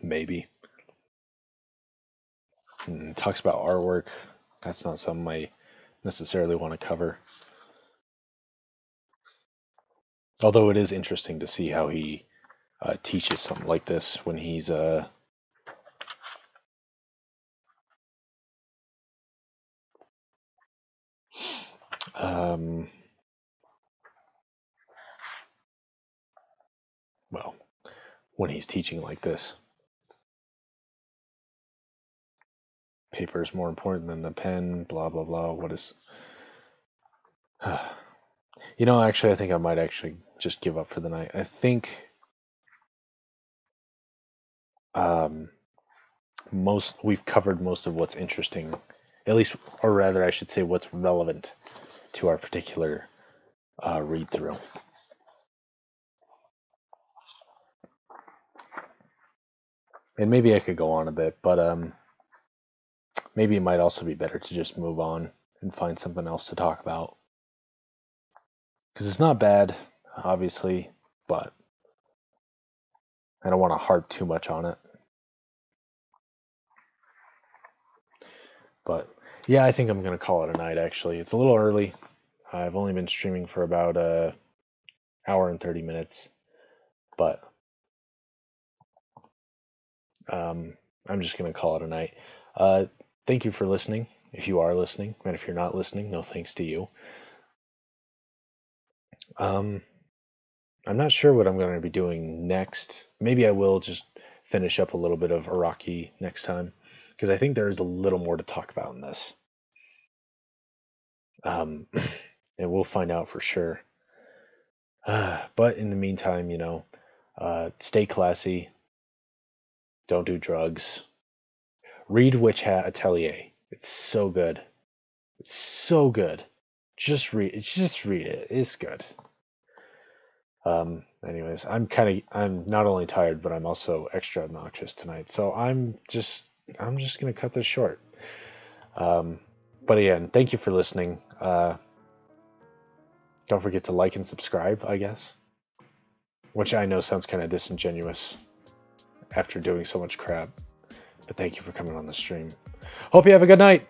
Maybe. Talks about artwork. That's not something I necessarily want to cover. Although it is interesting to see how he teaches something like this when he's when he's teaching like this. Paper is more important than the pen, blah, blah, blah. What is... actually, I think I might actually just give up for the night. I think we've covered most of what's interesting, at least, or rather, I should say, what's relevant to our particular read through. And maybe I could go on a bit, but maybe it might also be better to just move on and find something else to talk about. Because it's not bad, obviously, but I don't want to harp too much on it. But yeah, I think I'm going to call it a night, actually. It's a little early. I've only been streaming for about an hour and 30 minutes. But I'm just going to call it a night. Thank you for listening, if you are listening. And if you're not listening, no thanks to you. I'm not sure what I'm going to be doing next. Maybe I will just finish up a little bit of Araki next time, because I think there is a little more to talk about in this. And we'll find out for sure. But in the meantime, stay classy. Don't do drugs. Read Hat Atelier. It's so good. It's so good. Just read it. It's good. Anyways, I'm not only tired, but I'm also extra obnoxious tonight. So I'm just gonna cut this short. But again, thank you for listening. Don't forget to like and subscribe, I guess. Which I know sounds kind of disingenuous after doing so much crap. But thank you for coming on the stream. Hope you have a good night.